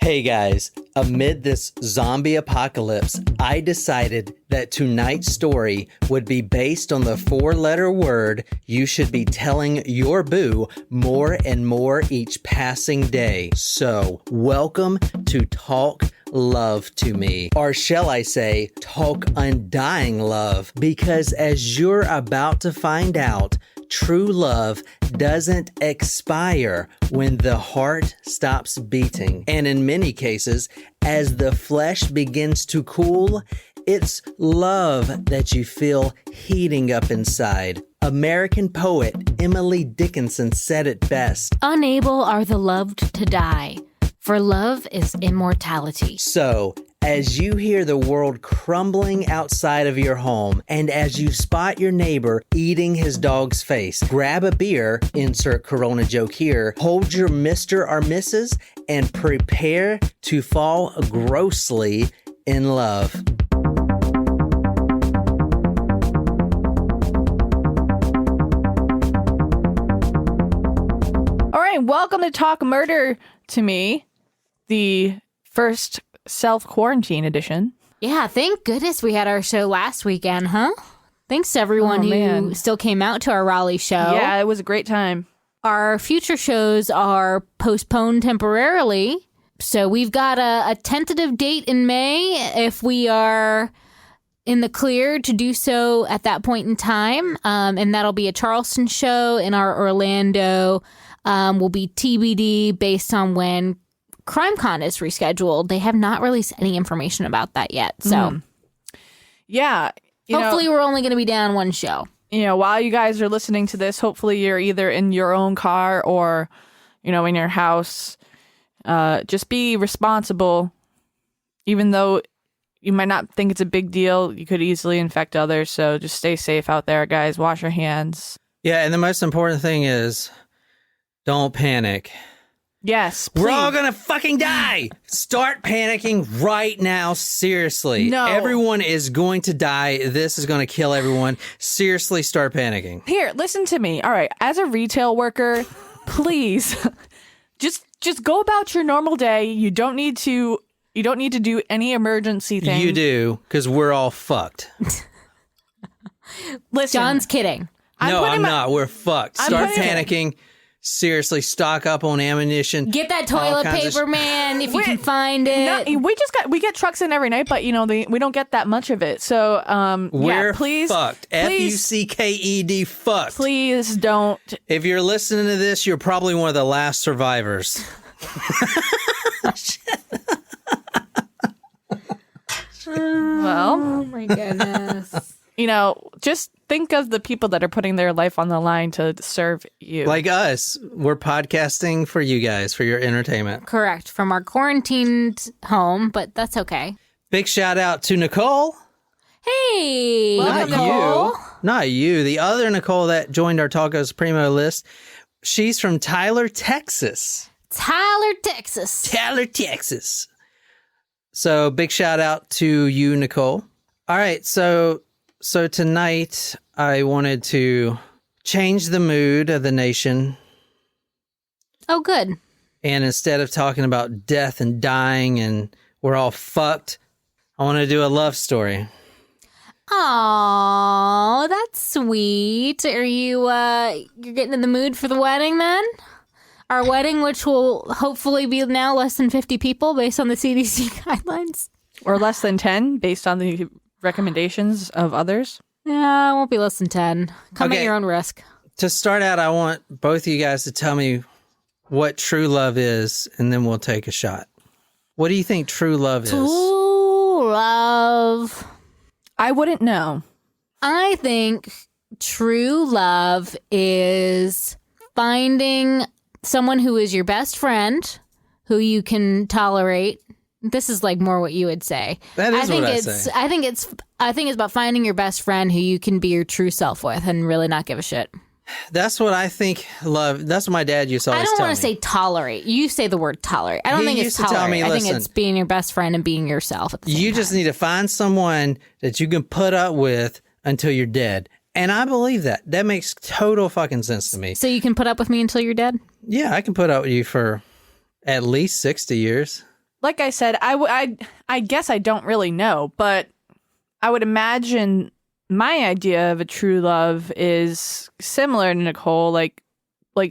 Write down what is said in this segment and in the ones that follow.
Hey guys, amid this zombie apocalypse, I decided that tonight's story would be based on the 4-letter word you should be telling your boo more and more each passing day. So, welcome to Talk Love to Me, or shall I say, Talk Undying Love, because as you're about to find out, true love doesn't expire when the heart stops beating. And in many cases, as the flesh begins to cool, it's love that you feel heating up inside. American poet Emily Dickinson said it best. Unable are the loved to die, for love is immortality. So, as you hear the world crumbling outside of your home, and as you spot your neighbor eating his dog's face, grab a beer, insert Corona joke here, hold your Mr. or Mrs., and prepare to fall grossly in love. All right, welcome to Talk Murder to Me, the first self-quarantine edition. Yeah, thank goodness we had our show last weekend, huh? Thanks to everyone who still came out to our Raleigh show. Yeah, it was a great time. Our future shows are postponed temporarily, so we've got a tentative date in May if we are in the clear to do so at that point in time, and that'll be a Charleston show. In our Orlando will be TBD based on when CrimeCon is rescheduled. They have not released any information about that yet. So, yeah. Hopefully we're only going to be down one show. You know, while you guys are listening to this, hopefully you're either in your own car or, you know, in your house. Just be responsible. Even though you might not think it's a big deal, you could easily infect others. So just stay safe out there, guys. Wash your hands. Yeah, and the most important thing is don't panic. Yes, please. We're all gonna fucking die. Start panicking right now. Seriously. No. Everyone is going to die. This is going to kill everyone. Seriously, start panicking. Here, listen to me. All right, as a retail worker, please just go about your normal day. You don't need to do any emergency thing. You do, because we're all fucked. Listen, John's kidding. I'm not. We're fucked. Start panicking. Seriously, stock up on ammunition. Get that toilet paper, man, if you can find it. We get trucks in every night, but you know we don't get that much of it. So we're please fucked. Fucked. Fucked. Please don't. If you're listening to this, you're probably one of the last survivors. Well, oh my goodness. You know, just think of the people that are putting their life on the line to serve you. Like us. We're podcasting for you guys, for your entertainment. Correct. From our quarantined home, but that's okay. Big shout out to Nicole. Hey, Not Nicole. you. Not you. The other Nicole that joined our Tacos Primo list. She's from Tyler, Texas. Tyler, Texas. Tyler, Texas. So big shout out to you, Nicole. All right. So tonight I wanted to change the mood of the nation. Oh, good. And instead of talking about death and dying and we're all fucked, I want to do a love story. Aw, that's sweet. Are you, you're getting in the mood for the wedding then? Our wedding, which will hopefully be now less than 50 people based on the CDC guidelines. Or less than 10 based on the recommendations of others. Yeah, it won't be less than 10. Come at your own risk. To start out, I want both of you guys to tell me what true love is, and then we'll take a shot. What do you think true love is? True love. I wouldn't know. I think true love is finding someone who is your best friend, who you can tolerate. This is like more what you would say. That is what I say. I think it's about finding your best friend who you can be your true self with and really not give a shit. That's what I think love. That's what my dad used to always tell me. I don't want to say tolerate. You say the word tolerate. I don't think it's tolerate. I think it's being your best friend and being yourself at the same time. You just need to find someone that you can put up with until you're dead. And I believe that. That makes total fucking sense to me. So you can put up with me until you're dead? Yeah, I can put up with you for at least 60 years. like I said, I guess I don't really know, but I would imagine my idea of a true love is similar to Nicole, like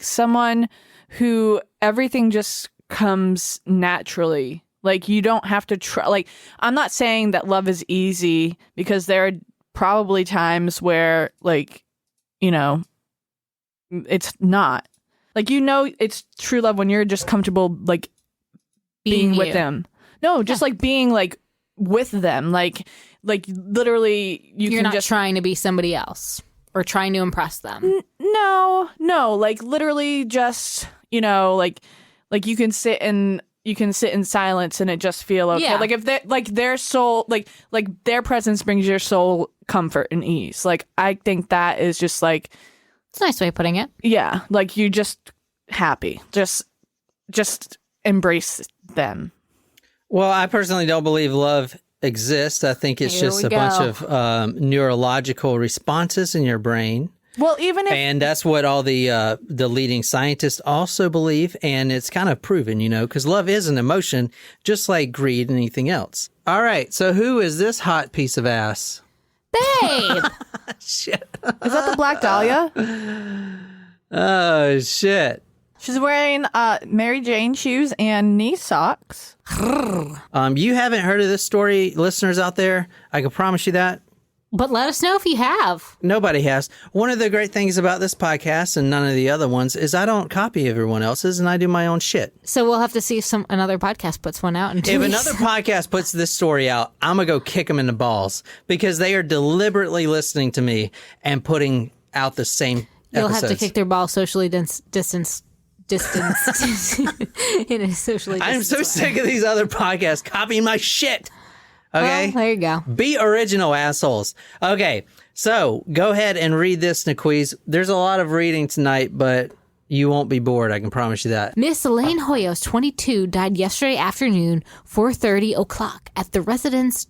someone who everything just comes naturally. Like you don't have to try. Like I'm not saying that love is easy, because there are probably times where, like, you know, it's not. Like, you know, it's true love when you're just comfortable, like, being with them. No, just like being like with them. Like literally You're can not just trying to be somebody else or trying to impress them. No, like literally just, you know, like you can sit in silence and it just feel okay. Yeah. Like if they like their soul, like their presence brings your soul comfort and ease. Like I think that is just like, It's a nice way of putting it. yeah, like you just happy, just embrace them. Well, I personally don't believe love exists. I think it's Here just we a bunch go. of neurological responses in your brain. Well, even if And that's what all the leading scientists also believe, and it's kind of proven, you know, because love is an emotion, just like greed and anything else. All right, so who is this hot piece of ass? Babe! Shit. is that the Black Dahlia? Oh shit. She's wearing Mary Jane shoes and knee socks. You haven't heard of this story, listeners out there? I can promise you that. But let us know if you have. Nobody has. One of the great things about this podcast and none of the other ones is I don't copy everyone else's and I do my own shit. So we'll have to see if another podcast puts one out in 2 If weeks. another podcast puts this story out, I'm going to go kick them in the balls because they are deliberately listening to me and putting out the same You'll episodes. have to kick their ball socially distanced in a socially distanced I'm so way. sick of these other podcasts copying my shit. Okay? Well, there you go. Be original, assholes. Okay, so go ahead and read this, Naquiz. There's a lot of reading tonight, but you won't be bored, I can promise you that. Miss Elaine Hoyos, 22, died yesterday afternoon, 4:30 o'clock, at the residence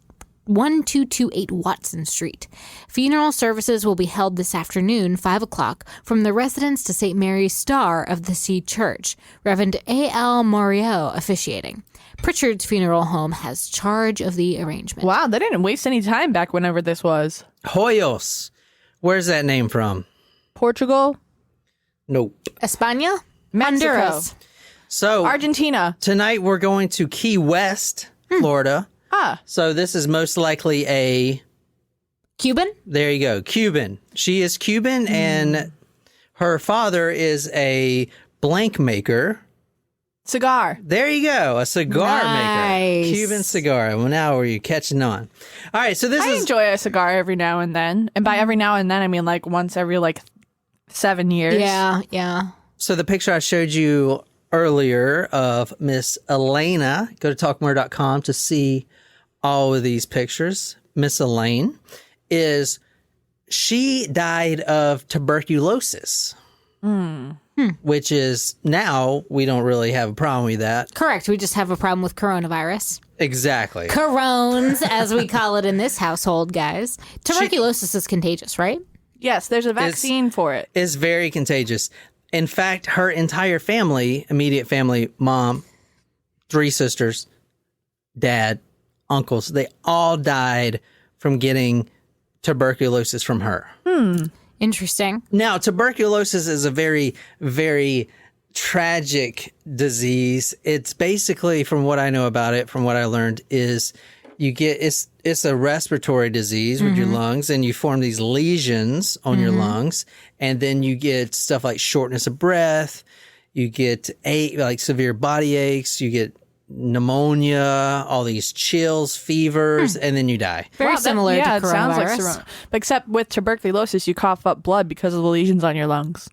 1228 Watson Street. Funeral services will be held this afternoon, 5 o'clock, from the residence to St. Mary's Star of the Sea Church. Reverend A.L. Morio officiating. Pritchard's Funeral Home has charge of the arrangement. Wow, they didn't waste any time back whenever this was. Hoyos. Where's that name from? Portugal, Nope. España? Mexico, Honduras. So Argentina. tonight we're going to Key West, Florida. Ah, So this is most likely a, Cuban? there you go, Cuban. She is Cuban and her father is a blank maker. cigar. There you go, a cigar Nice. maker. Cuban cigar. Well, now are you catching on? All right, so this I is enjoy a cigar every now and then. And by every now and then, I mean like once every like 7 years. Yeah. so the picture I showed you earlier of Miss Elena. Go to talkmore.com to see all of these pictures. Miss Elaine she died of tuberculosis. Which is now we don't really have a problem with that. Correct. We just have a problem with coronavirus. Exactly. Corones, as we call it in this household, guys. Tuberculosis is contagious, right? Yes, there's a vaccine for it. It's very contagious. In fact, her entire family, immediate family, mom, 3 sisters, dad, uncles, they all died from getting tuberculosis from her. Interesting. Now, tuberculosis is a very, very tragic disease. It's basically, from what I know about it, from what I learned, is it's a respiratory disease with your lungs, and you form these lesions on your lungs, and then you get stuff like shortness of breath, you get like severe body aches, you get pneumonia, all these chills, fevers, and then you die. Very similar to it coronavirus. sounds like corona. But except with tuberculosis, you cough up blood because of the lesions on your lungs.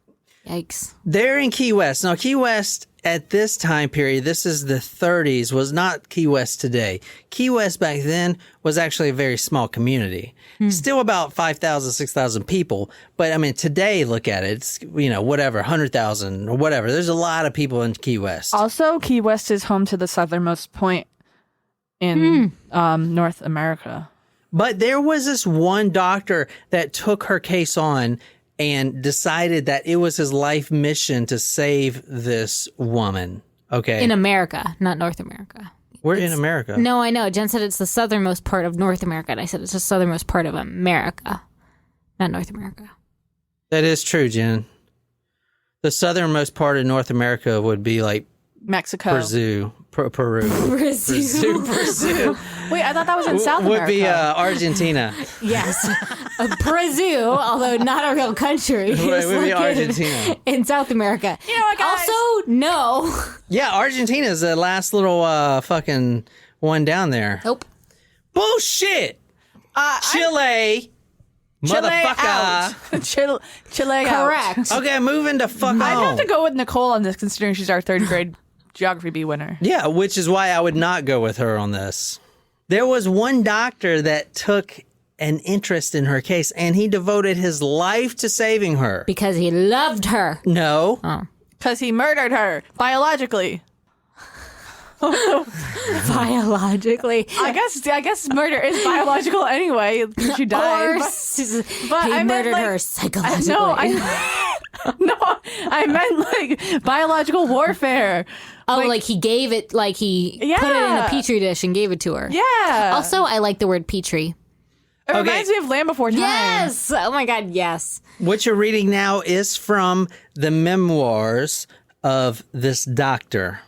Yikes. They're in Key West. Now, Key West at this time period, this is the 30s, was not Key West today. Key West back then was actually a very small community. Still about 5,000, 6,000 people. But I mean, today, look at it. It's, whatever, 100,000 or whatever. There's a lot of people in Key West. Also, Key West is home to the southernmost point in North America. But there was this one doctor that took her case on and decided that it was his life mission to save this woman. Okay. In America, not North America. We're in America. No, I know. Jen said it's the southernmost part of North America, and I said it's the southernmost part of America, not North America. That is true, Jen. The southernmost part of North America would be like Mexico. Peru. Brazil. Brazil. Wait, I thought that was in South America. Would be Argentina. Yes. Brazil, although not a real country. Right, is would be located Argentina. in South America. You know what, guys? Also, no. Yeah, Argentina is the last little fucking one down there. Nope. Bullshit. Chile. Motherfucker. Chile out. Correct. Okay, moving to fuck I'd home. have to go with Nicole on this, considering she's our third grade geography B winner. Yeah, which is why I would not go with her on this. There was one doctor that took an interest in her case, and he devoted his life to saving her. Because he loved her. No. Oh. Because he murdered her biologically. Biologically. I guess murder is biological anyway. She died. But he I meant, murdered like, her psychologically. No, I meant like biological warfare. Oh, like he gave it, like he put it in a petri dish and gave it to her. Yeah. Also, I like the word petri. It reminds me of Land Before Time. Yes. Oh my God, yes. What you're reading now is from the memoirs of this doctor.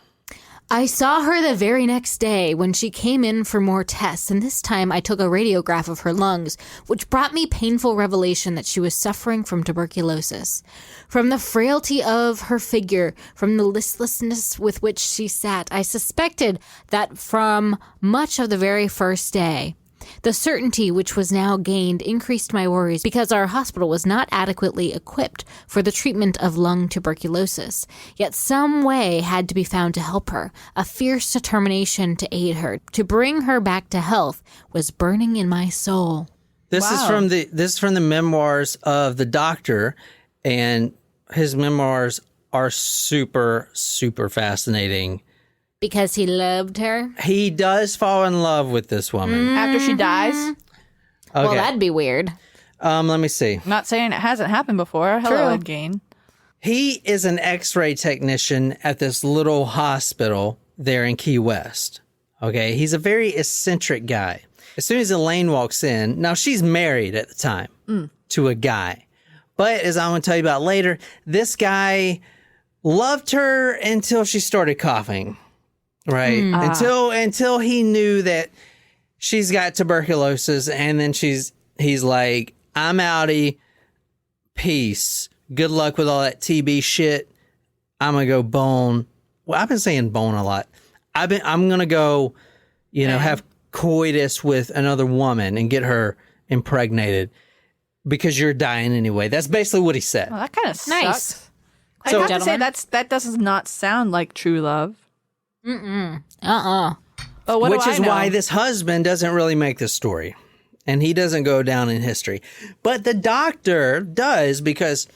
I saw her the very next day when she came in for more tests, and this time I took a radiograph of her lungs, which brought me painful revelation that she was suffering from tuberculosis. From the frailty of her figure, from the listlessness with which she sat, I suspected that from much of the very first day. The certainty which was now gained increased my worries because our hospital was not adequately equipped for the treatment of lung tuberculosis. Yet some way had to be found to help her. A fierce determination to aid her, to bring her back to health, was burning in my soul. This is from the memoirs of the doctor, and his memoirs are super, super fascinating. Because he loved her? He does fall in love with this woman. After she dies? Okay. Well, that'd be weird. Let me see. I'm not saying it hasn't happened before. Hello, Ed Gain. He is an x-ray technician at this little hospital there in Key West. Okay. He's a very eccentric guy. As soon as Elaine walks in, now she's married at the time to a guy. But as I'm going to tell you about later, this guy loved her until she started coughing. Right. Until he knew that she's got tuberculosis, and then he's like, I'm outie. Peace. Good luck with all that TB shit. I'm gonna go bone. Well, I've been saying bone a lot. I'm gonna go, have coitus with another woman and get her impregnated because you're dying anyway. That's basically what he said. Well, that kind of sucks. Nice. I have to say that does not sound like true love. Uh-uh. But what Which do I is know? why this husband doesn't really make the story. And he doesn't go down in history. But the doctor does, because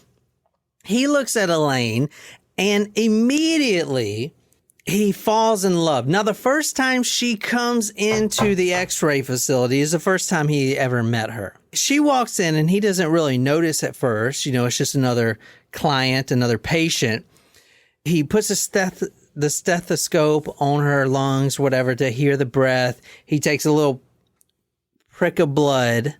he looks at Elaine and immediately he falls in love. Now, the first time she comes into the x-ray facility is the first time he ever met her. She walks in and he doesn't really notice at first. It's just another client, another patient. He puts the stethoscope on her lungs, whatever, to hear the breath. He takes a little prick of blood,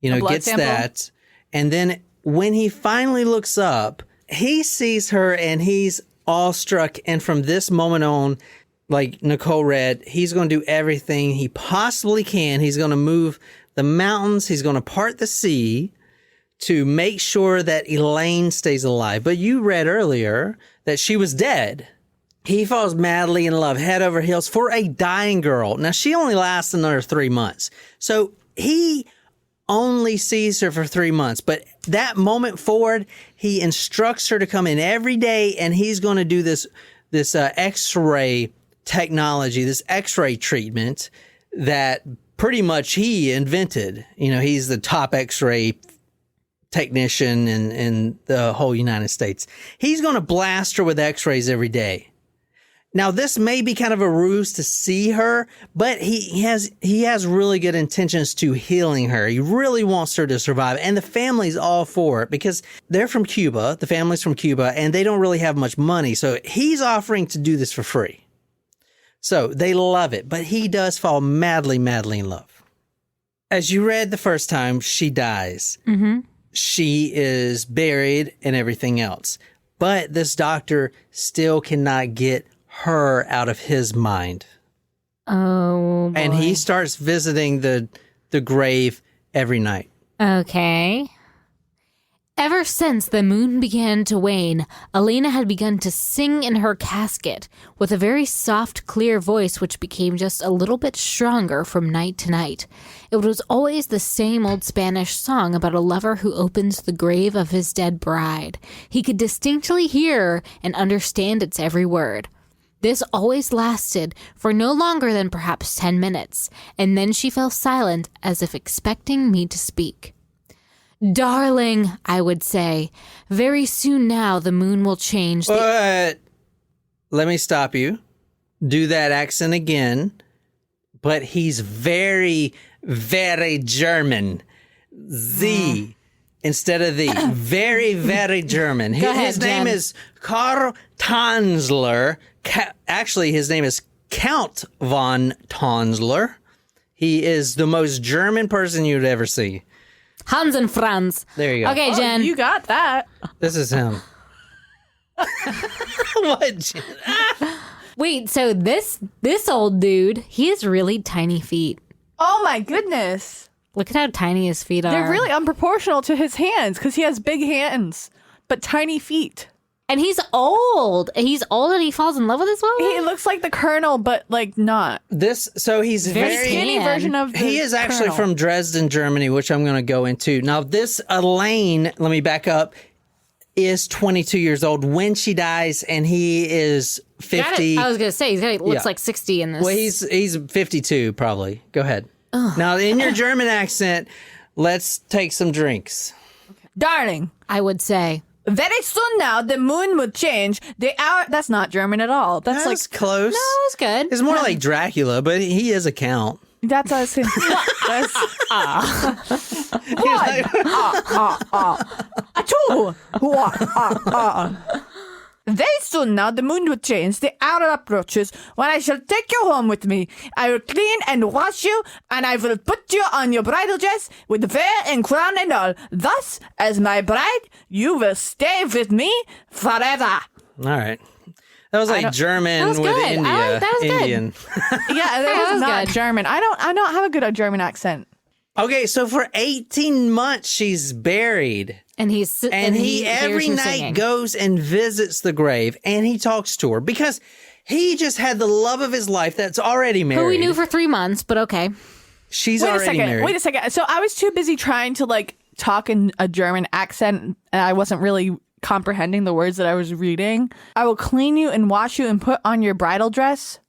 gets sample? that. And then when he finally looks up, he sees her and he's awestruck. And from this moment on, like Nicole read, he's going to do everything he possibly can. He's going to move the mountains. He's going to part the sea to make sure that Elaine stays alive. But you read earlier that she was dead. He falls madly in love, head over heels, for a dying girl. Now, she only lasts another 3 months. So he only sees her for 3 months. But that moment forward, he instructs her to come in every day, and he's going to do this x-ray technology, this x-ray treatment that pretty much he invented. He's the top x-ray technician in the whole United States. He's going to blast her with x-rays every day. Now, this may be kind of a ruse to see her, but he has really good intentions to healing her. He really wants her to survive, and the family's all for it because they're from Cuba. The family's from Cuba, and they don't really have much money, so he's offering to do this for free. So they love it, but he does fall madly, madly in love. As you read the first time, she dies. Mm-hmm. She is buried and everything else. But this doctor still cannot get her out of his mind. Oh, boy. And he starts visiting the grave every night. Okay. Ever since the moon began to wane, Elena had begun to sing in her casket with a very soft, clear voice which became just a little bit stronger from night to night. It was always the same old Spanish song about a lover who opens the grave of his dead bride. He could distinctly hear and understand its every word. This always lasted for no longer than perhaps 10 minutes, and then she fell silent as if expecting me to speak. Darling, I would say, very soon now the moon will change. But let me stop you. Do that accent again. But he's very, very German. The instead of the. Very, very German. Go ahead, his name Jen. is Karl Tanzler. Actually, his name is Count von Tanzler. He is the most German person you'd ever see. Hans and Franz. There you go. Okay, Jen. You got that. This is him. What, Jen? Wait, so this old dude, he has really tiny feet. Oh my goodness. Look at how tiny his feet are. They're really unproportional to his hands because he has big hands, but tiny feet. And he's old. He's old and he falls in love with this woman? He looks like the Colonel, but like not. So he's Very very Skinny tan. version of the He is actually Colonel. from Dresden, Germany, which I'm going to go into. Now, this Elaine, let me back up, is 22 years old when she dies, and he is 50. I was going to say, he looks Yeah. like 60 in this. Well, he's 52, probably. Go ahead. Now, in your German accent, let's take some drinks. Darling, I would say. very soon now the moon will change. The hour. That's not German at all. That's That's like close. No, it's good. It's more like Dracula, but he is a count. that's us. That's two. Very soon now the moon will change. The hour approaches when I shall take you home with me. I will clean and wash you, and I will put you on your bridal dress with veil and crown and all. Thus, as my bride, you will stay with me forever. All right. That was like German That was with good. India. That was good. Indian. Yeah, that was was not good. German. I don't have a good German accent. Okay, so for 18 months, she's buried. And he every hears her night singing. goes and visits the grave, and he talks to her because he just had the love of his life that's already married. Who we knew for 3 months, but okay. She's Wait a already second. married. Wait a second. So I was too busy trying to like talk in a German accent, and I wasn't really comprehending the words that I was reading. I will clean you and wash you and put on your bridal dress.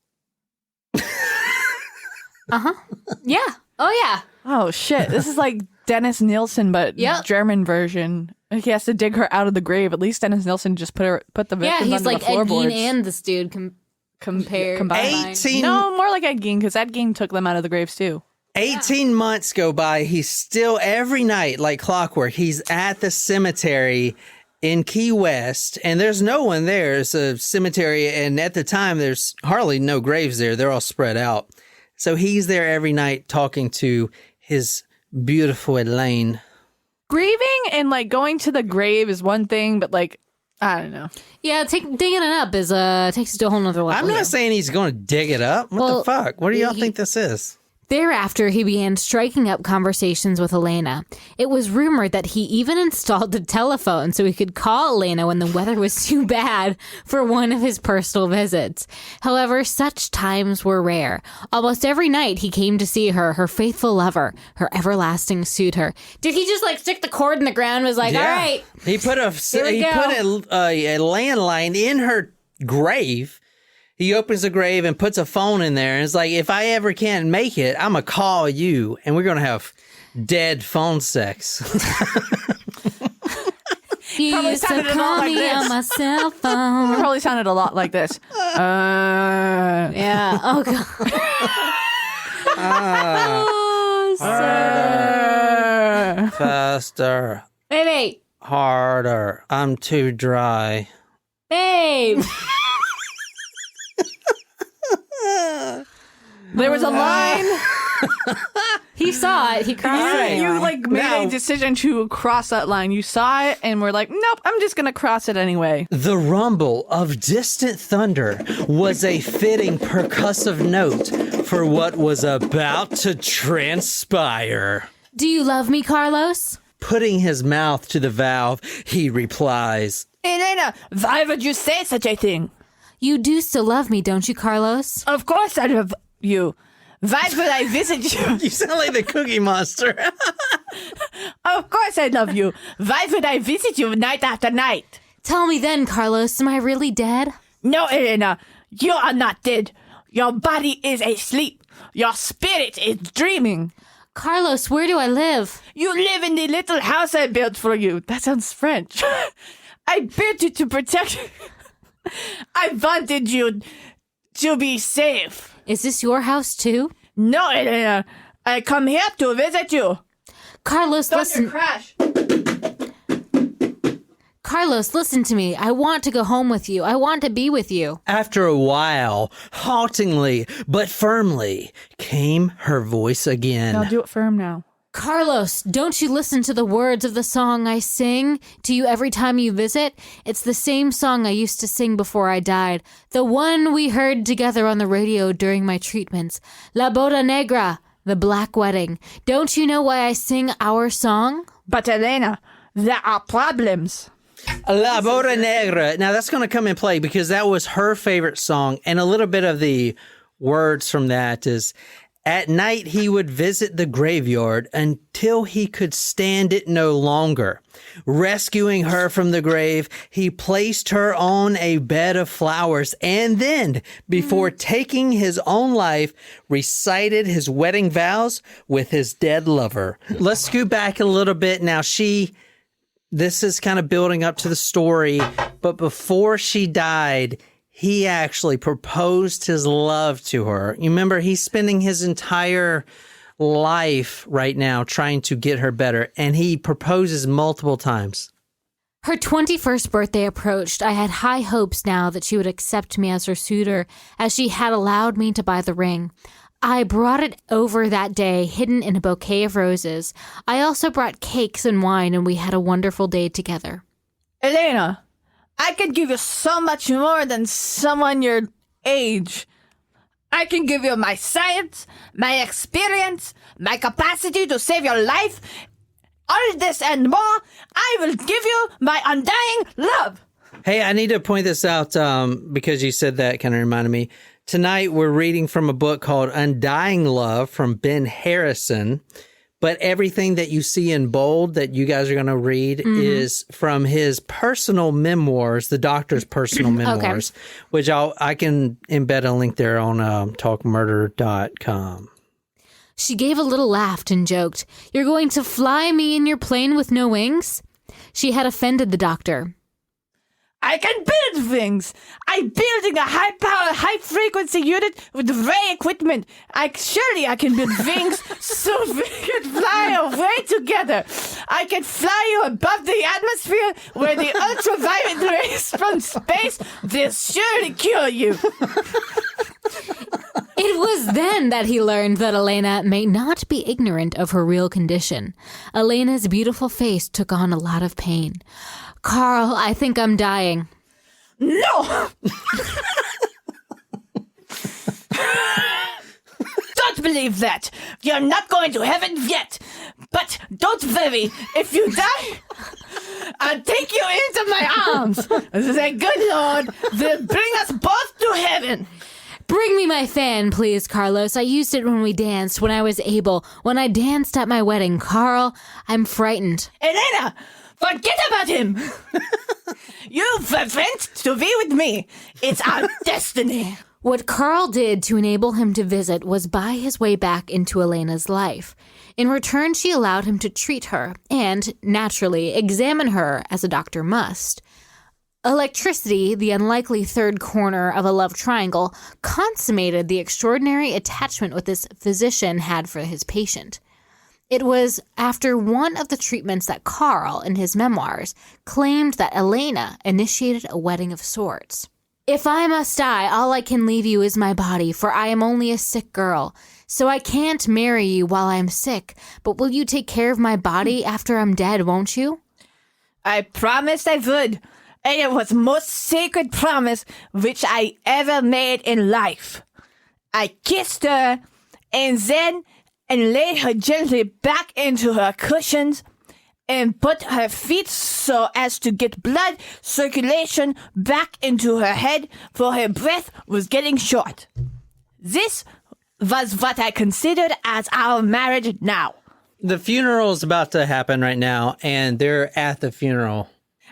Yeah. Oh, yeah. Oh shit! This is like Dennis Nielsen, but Yep. German version. He has to dig her out of the grave. At least Dennis Nielsen just put the victims Yeah, he's under like the Ed Gein floorboards. and this dude compared. combined. 18 No, more like Ed Gein because Ed Gein took them out of the graves too. 18 months go by. He's still every night, like clockwork. He's at the cemetery in Key West, and there's no one there. It's a cemetery, and at the time, there's hardly no graves there. They're all spread out. So he's there every night talking to his beautiful Elaine. Grieving and like going to the grave is one thing, but like I don't know. Yeah, digging it up is takes it to a whole nother level. I'm not saying he's going to dig it up. What Well, the fuck? What do y'all he- think this is? Thereafter, he began striking up conversations with Elena. It was rumored that he even installed a telephone so he could call Elena when the weather was too bad for one of his personal visits. However, such times were rare. Almost every night he came to see her, her faithful lover, her everlasting suitor. Did he just like stick the cord in the ground and was like, all right, He put a we go. a landline in her grave. He opens the grave and puts a phone in there, and it's like, if I ever can't make it, I'm gonna call you, and we're gonna have dead phone sex. he Probably used to sounded a lot call like me this. on my cell It phone. probably sounded a lot like this. Yeah. Oh, God. Oh, sir. Faster, Babe. harder. I'm too dry. Babe. There was a line. He saw it. He crossed it. You made a decision to cross that line. You saw it and were like, nope, I'm just going to cross it anyway. The rumble of distant thunder was a fitting percussive note for what was about to transpire. Do you love me, Carlos? Putting his mouth to the valve, he replies, Elena, why would you say such a thing? You do still love me, don't you, Carlos? Of course I love you. Why would I visit you? You sound like the Cookie Monster. Of course I love you. Why would I visit you night after night? Tell me then, Carlos, am I really dead? No, Elena, you are not dead. Your body is asleep. Your spirit is dreaming. Carlos, where do I live? You live in the little house I built for you. That sounds French. I built you to protect you. I wanted you to be safe. Is this your house too? No, Elena. I come here to visit you. Carlos, listen. Crash. Carlos, listen to me. I want to go home with you. I want to be with you. After a while, haltingly but firmly, came her voice again. Now do it firm now. Carlos, don't you listen to the words of the song I sing to you every time you visit? It's the same song I used to sing before I died. The one we heard together on the radio during my treatments. La Boda Negra, the Black Wedding. Don't you know why I sing our song? But Elena, there are problems. La Boda Negra. Now that's going to come in play because that was her favorite song. And a little bit of the words from that is, at night he would visit the graveyard until he could stand it no longer. Rescuing her from the grave, he placed her on a bed of flowers and then, before taking his own life, recited his wedding vows with his dead lover. Let's scoot back a little bit. Now this is kind of building up to the story, but before she died, he actually proposed his love to her. You remember, he's spending his entire life right now trying to get her better, and he proposes multiple times. Her 21st birthday approached. I had high hopes now that she would accept me as her suitor, as she had allowed me to buy the ring. I brought it over that day, hidden in a bouquet of roses. I also brought cakes and wine, and we had a wonderful day together. Elena, I can give you so much more than someone your age. I can give you my science, my experience, my capacity to save your life. All this and more, I will give you my undying love. Hey, I need to point this out because you said that, kind of reminded me. Tonight, we're reading from a book called Undying Love from Ben Harrison. But everything that you see in bold that you guys are going to read is from his personal memoirs, the doctor's personal memoirs, which I can embed a link there on talkmurder.com. She gave a little laugh and joked, "You're going to fly me in your plane with no wings?" She had offended the doctor. I can build things. I'm building a high-power, high-frequency unit with ray equipment. Surely I can build things so we can fly away together. I can fly you above the atmosphere where the ultraviolet rays from space will surely cure you. It was then that he learned that Elena may not be ignorant of her real condition. Elena's beautiful face took on a lot of pain. "Carl, I think I'm dying." No! Don't believe that. You're not going to heaven yet. But don't worry. If you die, I'll take you into my arms. The good Lord will bring us both to heaven. Bring me my fan, please, Carlos. I used it when we danced, when I was able. When I danced at my wedding. Carl, I'm frightened. Elena! Forget about him! You were meant to be with me. It's our destiny. What Carl did to enable him to visit was buy his way back into Elena's life. In return, she allowed him to treat her and, naturally, examine her as a doctor must. Electricity, the unlikely third corner of a love triangle, consummated the extraordinary attachment what this physician had for his patient. It was after one of the treatments that Carl, in his memoirs, claimed that Elena initiated a wedding of sorts. If I must die, all I can leave you is my body, for I am only a sick girl. So I can't marry you while I'm sick, but will you take care of my body after I'm dead, won't you? I promised I would, and it was the most sacred promise which I ever made in life. I kissed her, and then laid her gently back into her cushions, and put her feet so as to get blood circulation back into her head, for her breath was getting short. This was what I considered as our marriage now. The funeral is about to happen right now, and they're at the funeral.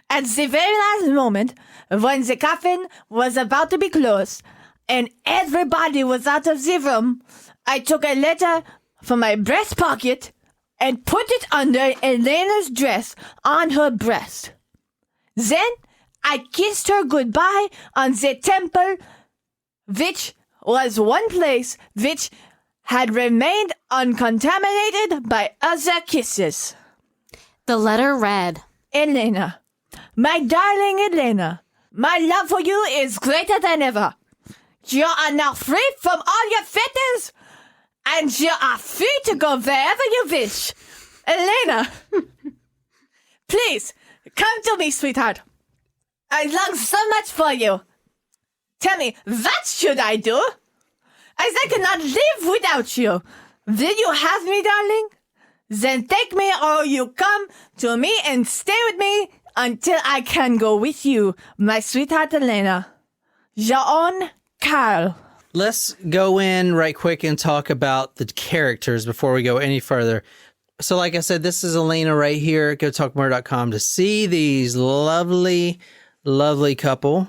At the very last moment, when the coffin was about to be closed, and everybody was out of the room, I took a letter from my breast pocket and put it under Elena's dress on her breast. Then I kissed her goodbye on the temple, which was one place which had remained uncontaminated by other kisses. The letter read, Elena, my darling Elena, my love for you is greater than ever. You are now free from all your fetters, and you are free to go wherever you wish. Elena, please, come to me, sweetheart. I long so much for you. Tell me, what should I do? As I cannot live without you. Will you have me, darling? Then take me, or you come to me and stay with me until I can go with you, my sweetheart Elena. Your own Carl. Let's go in right quick and talk about the characters before we go any further. So like I said, this is Elena right here. Go talkmore.com to see these lovely, lovely couple.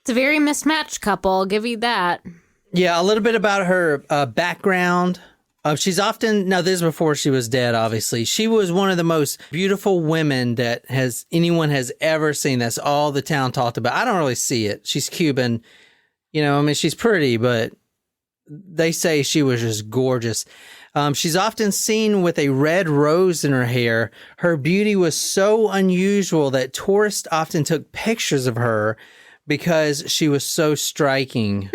it's a very mismatched couple, I'll give you that. Yeah, a little bit about her background. She's often, now this is before she was dead, obviously. She was one of the most beautiful women that anyone has ever seen. That's all the town talked about. I don't really see it. She's Cuban. You know, I mean, she's pretty, but they say she was just gorgeous. She's often seen with a red rose in her hair. Her beauty was so unusual that tourists often took pictures of her because she was so striking.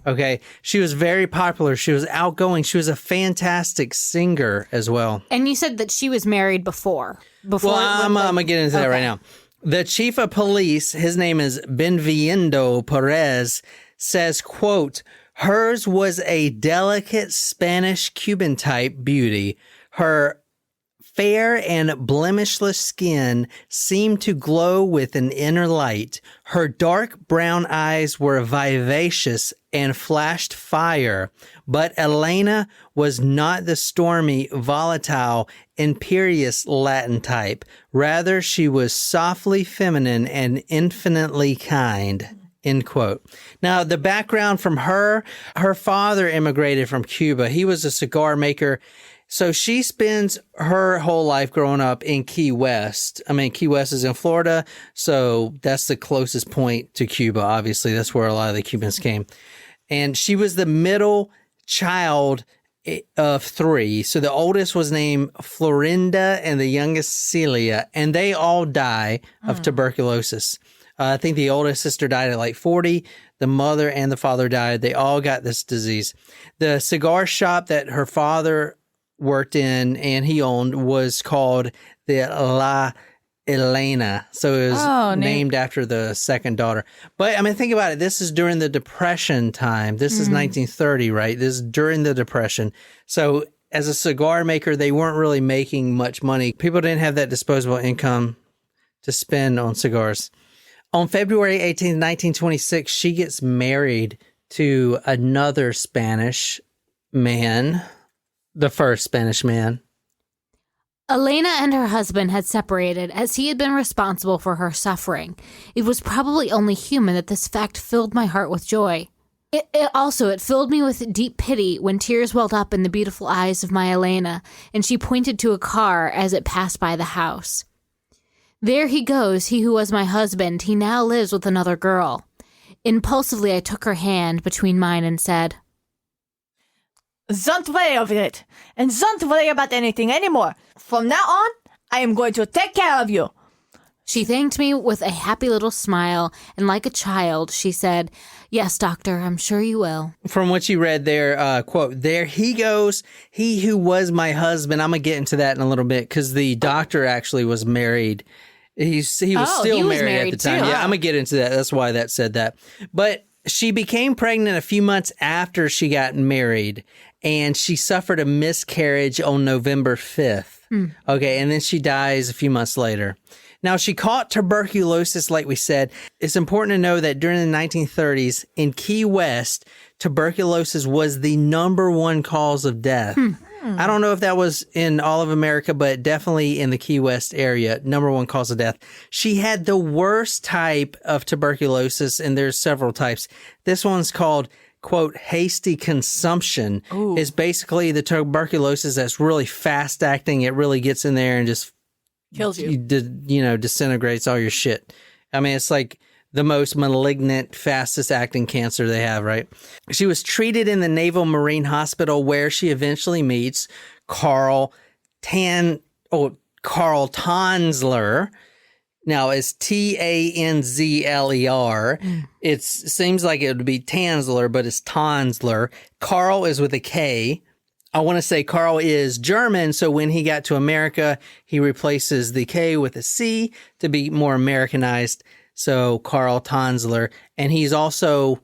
Okay. She was very popular. She was outgoing. She was a fantastic singer as well. And you said that she was married before. Well, I'm going to get into that right now. The chief of police, his name is Benviendo Perez, says, quote, hers was a delicate Spanish-Cuban type beauty. Her fair and blemishless skin seemed to glow with an inner light. Her dark brown eyes were vivacious and flashed fire. But Elena was not the stormy, volatile, imperious Latin type. Rather, she was softly feminine and infinitely kind. End quote. Now, the background from her father immigrated from Cuba. He was a cigar maker. So she spends her whole life growing up in Key West. I mean, Key West is in Florida, so that's the closest point to Cuba. Obviously, that's where a lot of the Cubans came. And she was the middle child of three. So the oldest was named Florinda and the youngest Celia, and they all die of tuberculosis. I think the oldest sister died at like 40. The mother and the father died. They all got this disease. The cigar shop that her father worked in and he owned was called the La Elena. So it was named after the second daughter. But I mean, think about it. This is during the Depression time. This is 1930, right? This is during the Depression. So as a cigar maker, they weren't really making much money. People didn't have that disposable income to spend on cigars. On February 18th, 1926, she gets married to another Spanish man. The first Spanish man. Elena and her husband had separated as he had been responsible for her suffering. It was probably only human that this fact filled my heart with joy. It filled me with deep pity when tears welled up in the beautiful eyes of my Elena, and she pointed to a car as it passed by the house. There he goes, he who was my husband. He now lives with another girl. Impulsively, I took her hand between mine and said, Don't worry over it, and don't worry about anything anymore. From now on, I am going to take care of you. She thanked me with a happy little smile, and like a child, she said, "Yes, doctor, I'm sure you will." From what you read there, quote, "There he goes, he who was my husband." I'm going to get into that in a little bit because the doctor actually was married. He was still married at the time. Too. Yeah, I'm going to get into that. That's why that said that. But she became pregnant a few months after she got married, and she suffered a miscarriage on November 5th. Okay, and then she dies a few months later. Now, she caught tuberculosis, like we said. It's important to know that during the 1930s in Key West, tuberculosis was the #1 cause of death. I don't know if that was in all of America, but definitely in the Key West area, #1 cause of death. She had the worst type of tuberculosis, and there's several types. This one's called, quote, hasty consumption. Is basically the tuberculosis that's really fast acting. It really gets in there and just Kills you. Disintegrates all your shit. I mean, it's like the most malignant, fastest acting cancer they have, right? She was treated in the Naval Marine Hospital where she eventually meets Carl Tanzler. Now, it's Tanzler. It seems like it would be Tanzler, but it's Tanzler. Carl is with a K. I want to say Carl is German, so when he got to America, he replaces the K with a C to be more Americanized. So Carl Tanzler. And he's also,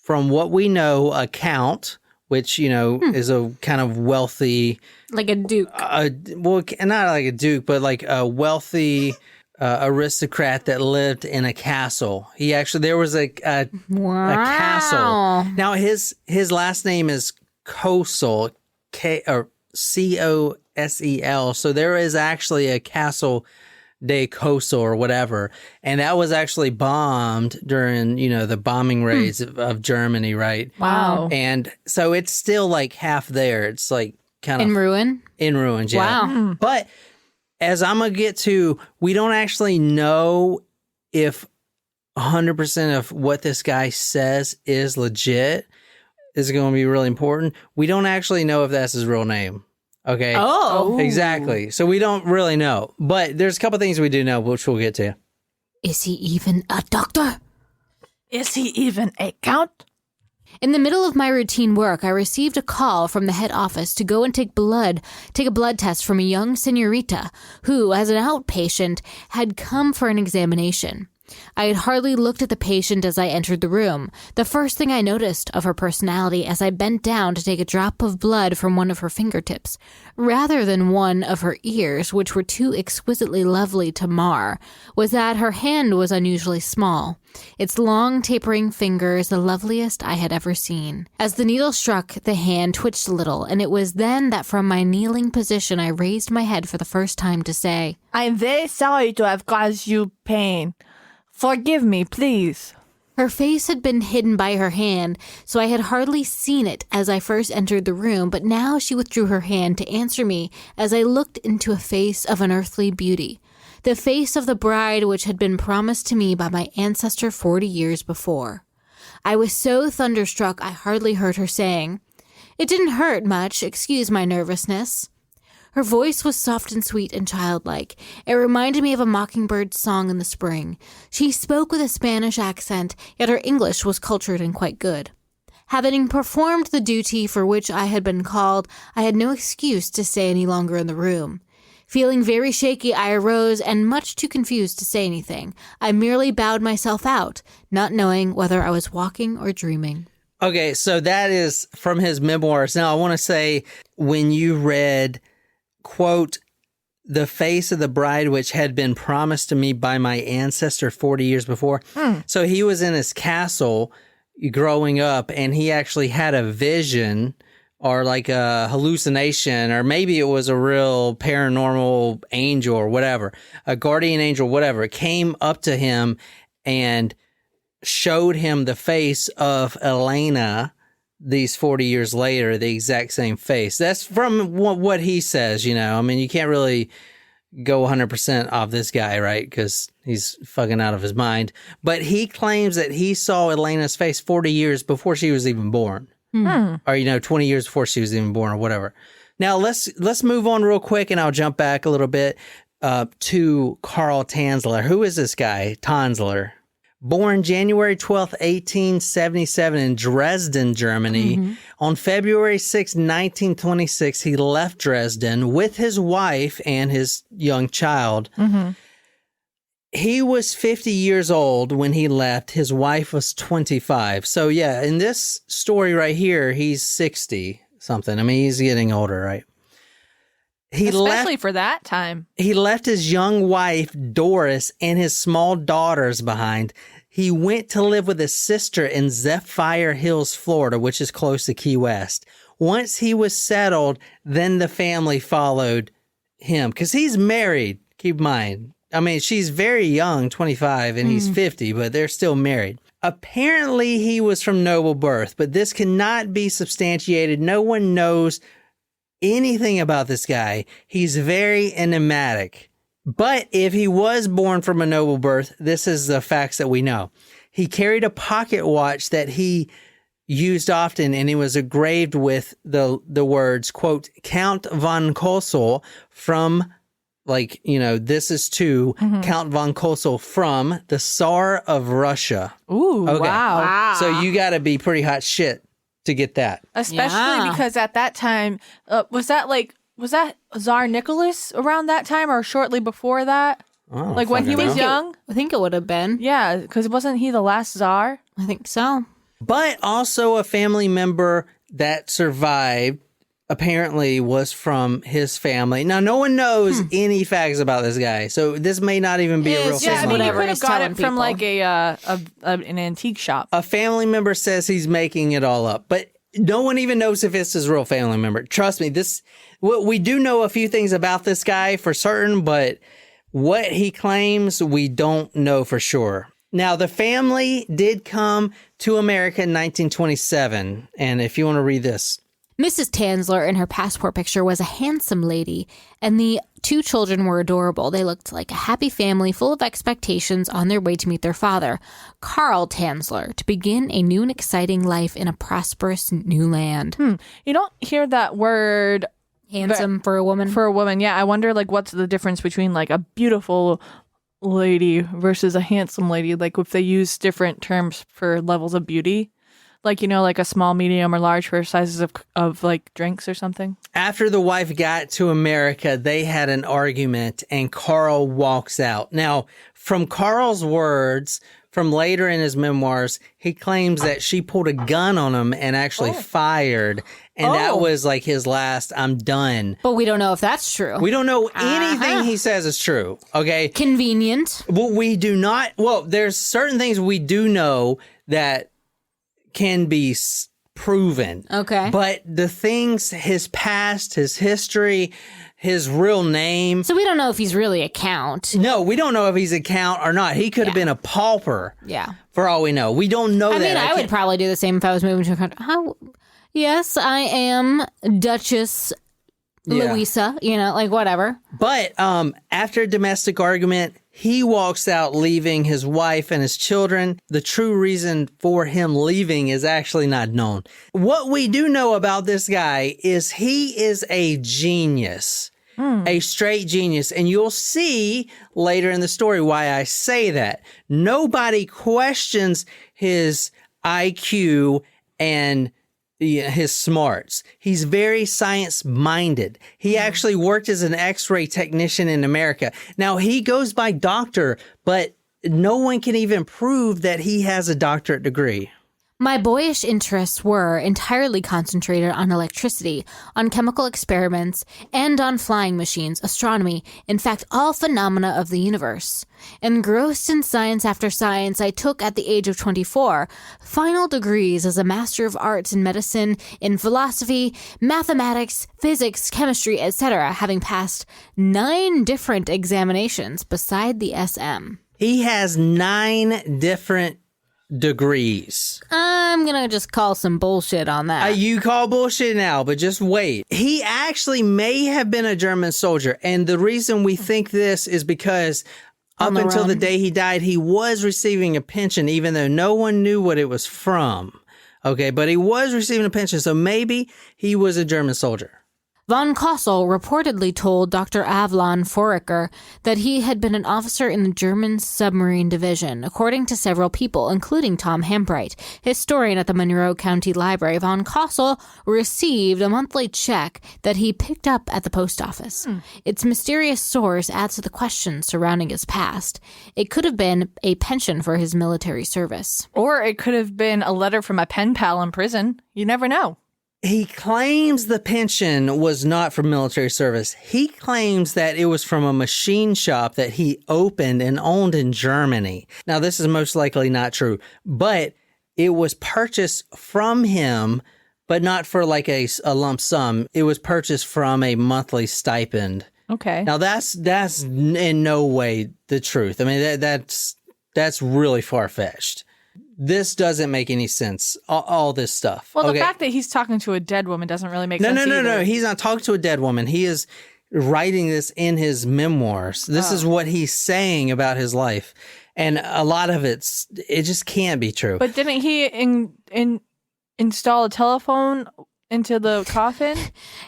from what we know, a count, which, is a kind of wealthy... Like a duke. Well, not like a duke, but like a wealthy... aristocrat that lived in a castle. There was a castle. Now his last name is Kosel, Cosel. So there is actually a Castle de Kosel or whatever, and that was actually bombed during the bombing raids of Germany, right? Wow. And so it's still like half there. It's like kind of in ruins. Yeah. Wow. But as I'm going to get to, we don't actually know if 100% of what this guy says is legit. This is going to be really important. We don't actually know if that's his real name. Okay? Oh. Exactly. So we don't really know. But there's a couple things we do know, which we'll get to. Is he even a doctor? Is he even a count? In the middle of my routine work, I received a call from the head office to go and take a blood test from a young senorita who, as an outpatient, had come for an examination. I had hardly looked at the patient as I entered the room. The first thing I noticed of her personality as I bent down to take a drop of blood from one of her fingertips, rather than one of her ears, which were too exquisitely lovely to mar, was that her hand was unusually small, its long tapering fingers the loveliest I had ever seen. As the needle struck, the hand twitched a little, and it was then that from my kneeling position I raised my head for the first time to say, "I'm very sorry to have caused you pain. Forgive me, please." Her face had been hidden by her hand, so I had hardly seen it as I first entered the room, but now she withdrew her hand to answer me as I looked into a face of unearthly beauty, the face of the bride which had been promised to me by my ancestor 40 years before. I was so thunderstruck I hardly heard her saying, "It didn't hurt much, excuse my nervousness." Her voice was soft and sweet and childlike. It reminded me of a mockingbird's song in the spring. She spoke with a Spanish accent, yet her English was cultured and quite good. Having performed the duty for which I had been called, I had no excuse to stay any longer in the room. Feeling very shaky, I arose and, much too confused to say anything, I merely bowed myself out, not knowing whether I was walking or dreaming. Okay, so that is from his memoirs. Now, I want to say, when you read... quote, "the face of the bride which had been promised to me by my ancestor 40 years before." So he was in his castle growing up, and he actually had a vision or like a hallucination, or maybe it was a real paranormal angel or whatever, a guardian angel, whatever, came up to him and showed him the face of Elena these 40 years later, the exact same face. That's from what he says, I mean, you can't really go 100% off this guy, right? Because he's fucking out of his mind. But he claims that he saw Elena's face 40 years before she was even born. Or, 20 years before she was even born or whatever. Now, let's move on real quick, and I'll jump back a little bit. to Karl Tanzler. Who is this guy? Tanzler. Born January 12th, 1877 in Dresden, Germany. On February 6, 1926, he left Dresden with his wife and his young child. He was 50 years old when he left. His wife was 25. So, yeah, in this story right here, he's 60 something. I mean, he's getting older, right? Especially for that time. He left his young wife, Doris, and his small daughters behind. He went to live with his sister in Zephyr Hills, Florida, which is close to Key West. Once he was settled, then the family followed him because he's married. Keep in mind. I mean, she's very young, 25, and he's 50, but they're still married. Apparently, he was from noble birth, but this cannot be substantiated. No one knows anything about this guy. He's very enigmatic. But if he was born from a noble birth, this is the facts that we know. He carried a pocket watch that he used often, and it was engraved with the words, quote, Count von Kosel from, like, you know, this is to Count von Kosel from the Tsar of Russia. Ooh, Okay. wow. So you got to be pretty hot shit to get that. Especially because at that time, was that Tsar Nicholas around that time or shortly before that? Oh, Like when he was young? I think it would have been. Yeah, because wasn't he the last Tsar? I think so. But also a family member that survived apparently was from his family. Now, no one knows any facts about this guy, so this may not even be a real It's Yeah, just I mean, family you whatever could have he's got telling it from people. like an antique shop. A family member says he's making it all up, but no one even knows if it's his real family member. Trust me, we do know a few things about this guy for certain, but what he claims, we don't know for sure. Now, the family did come to America in 1927, and if you want to read this. Mrs. Tanzler in her passport picture was a handsome lady, and the two children were adorable. They looked like a happy family full of expectations on their way to meet their father, Karl Tanzler, to begin a new and exciting life in a prosperous new land. You don't hear that word Handsome for a woman. for a woman. Yeah, I wonder like what's the difference between like a beautiful lady versus a handsome lady, like if they use different terms for levels of beauty. Like, you know, like a small, medium, or large for sizes of like drinks or something. After the wife got to America, they had an argument and Karl walks out. Now, from Karl's words, from later in his memoirs, he claims that she pulled a gun on him and actually fired. And that was like his last, I'm done. But we don't know if that's true. We don't know anything he says is true. Okay. Convenient. Well, we do not. Well, there's certain things we do know that can be proven. Okay. But the things, his past, his history, his real name. So we don't know if he's really a count. No, we don't know if he's a count or not. He could have been a pauper. Yeah. For all we know. We don't know I that. mean, I would probably do the same if I was moving to a country. Yes, I am Duchess Louisa, you know, like whatever. But after a domestic argument, he walks out leaving his wife and his children. The true reason for him leaving is actually not known. What we do know about this guy is he is a genius, a straight genius. And you'll see later in the story why I say that. Nobody questions his IQ and his smarts. He's very science-minded. He actually worked as an X-ray technician in America. Now, he goes by doctor, but no one can even prove that he has a doctorate degree. My boyish interests were entirely concentrated on electricity, on chemical experiments, and on flying machines, astronomy, in fact, all phenomena of the universe. Engrossed in science after science, I took, at the age of 24, final degrees as a Master of Arts in medicine, in philosophy, mathematics, physics, chemistry, etc., having passed 9 different examinations beside the SM. He has 9 different degrees. I'm gonna just call some bullshit on that. You call bullshit now, but just wait. He actually may have been a German soldier. And the reason we think this is because up until the day he died, he was receiving a pension, even though no one knew what it was from. Okay, but he was receiving a pension. So maybe he was a German soldier. Von Kossel reportedly told Dr. Avlon Foraker that he had been an officer in the German submarine division. According to several people, including Tom Hambright, historian at the Monroe County Library, Von Kossel received a monthly check that he picked up at the post office. Its mysterious source adds to the questions surrounding his past. It could have been a pension for his military service. Or it could have been a letter from a pen pal in prison. You never know. He claims the pension was not for military service. He claims that it was from a machine shop that he opened and owned in Germany. Now, this is most likely not true, but it was purchased from him, but not for like a lump sum. It was purchased from a monthly stipend. Okay. Now, that's in no way the truth. I mean, that's really far-fetched. This doesn't make any sense. All this stuff. Well, the fact that he's talking to a dead woman doesn't really make sense. No. He's not talking to a dead woman. He is writing this in his memoirs. This is what he's saying about his life. And a lot of it just can't be true. But didn't he install a telephone into the coffin?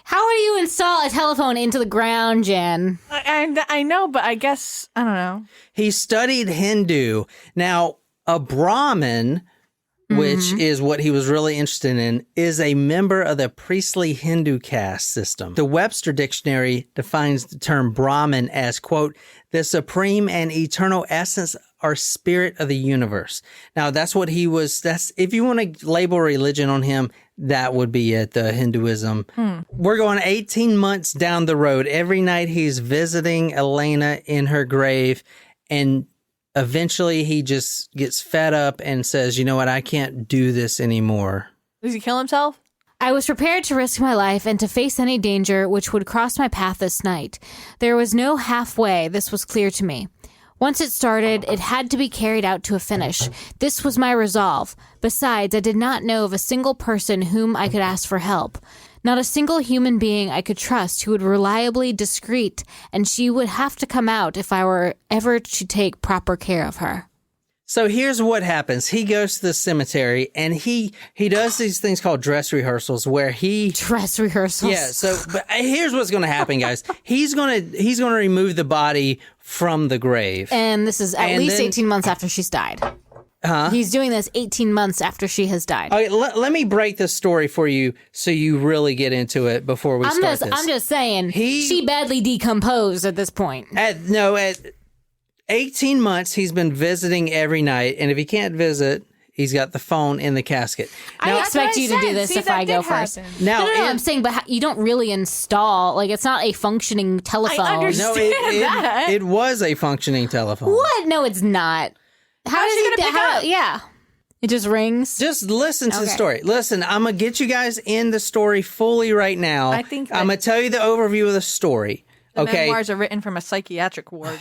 How do you install a telephone into the ground, Jen? I know, but I guess, I don't know. He studied Hindu. Now, a Brahmin, which is what he was really interested in, is a member of the priestly Hindu caste system. The Webster Dictionary defines the term Brahmin as, quote, the supreme and eternal essence or spirit of the universe. Now, that's what he was. If you want to label religion on him, that would be it, the Hinduism. We're going 18 months down the road. Every night he's visiting Elena in her grave, and eventually, he just gets fed up and says, you know what, I can't do this anymore. Does he kill himself? I was prepared to risk my life and to face any danger which would cross my path this night. There was no halfway, this was clear to me. Once it started, it had to be carried out to a finish. This was my resolve. Besides, I did not know of a single person whom I could ask for help. Not a single human being I could trust who would reliably discreet, and she would have to come out if I were ever to take proper care of her. So here's what happens. He goes to the cemetery, and he does these things called dress rehearsals where he... Dress rehearsals? Yeah, so but here's what's going to happen, guys. He's going to remove the body from the grave. And this is at least 18 months after she's died. Huh? He's doing this 18 months after she has died. Okay, let me break this story for you so you really get into it before we start this. I'm just saying, she badly decomposed at this point. At 18 months, he's been visiting every night, and if he can't visit, he's got the phone in the casket. Now, I expect you to do this if I go first. Now, no, I'm saying, but you don't really install, like, it's not a functioning telephone. I understand that. It was a functioning telephone. What? No, it's not. How does he pick up? Yeah. It just rings. Just listen to the story. Listen, I'm going to get you guys in the story fully right now. I think I'm going to tell you the overview of the story. The memoirs are written from a psychiatric ward.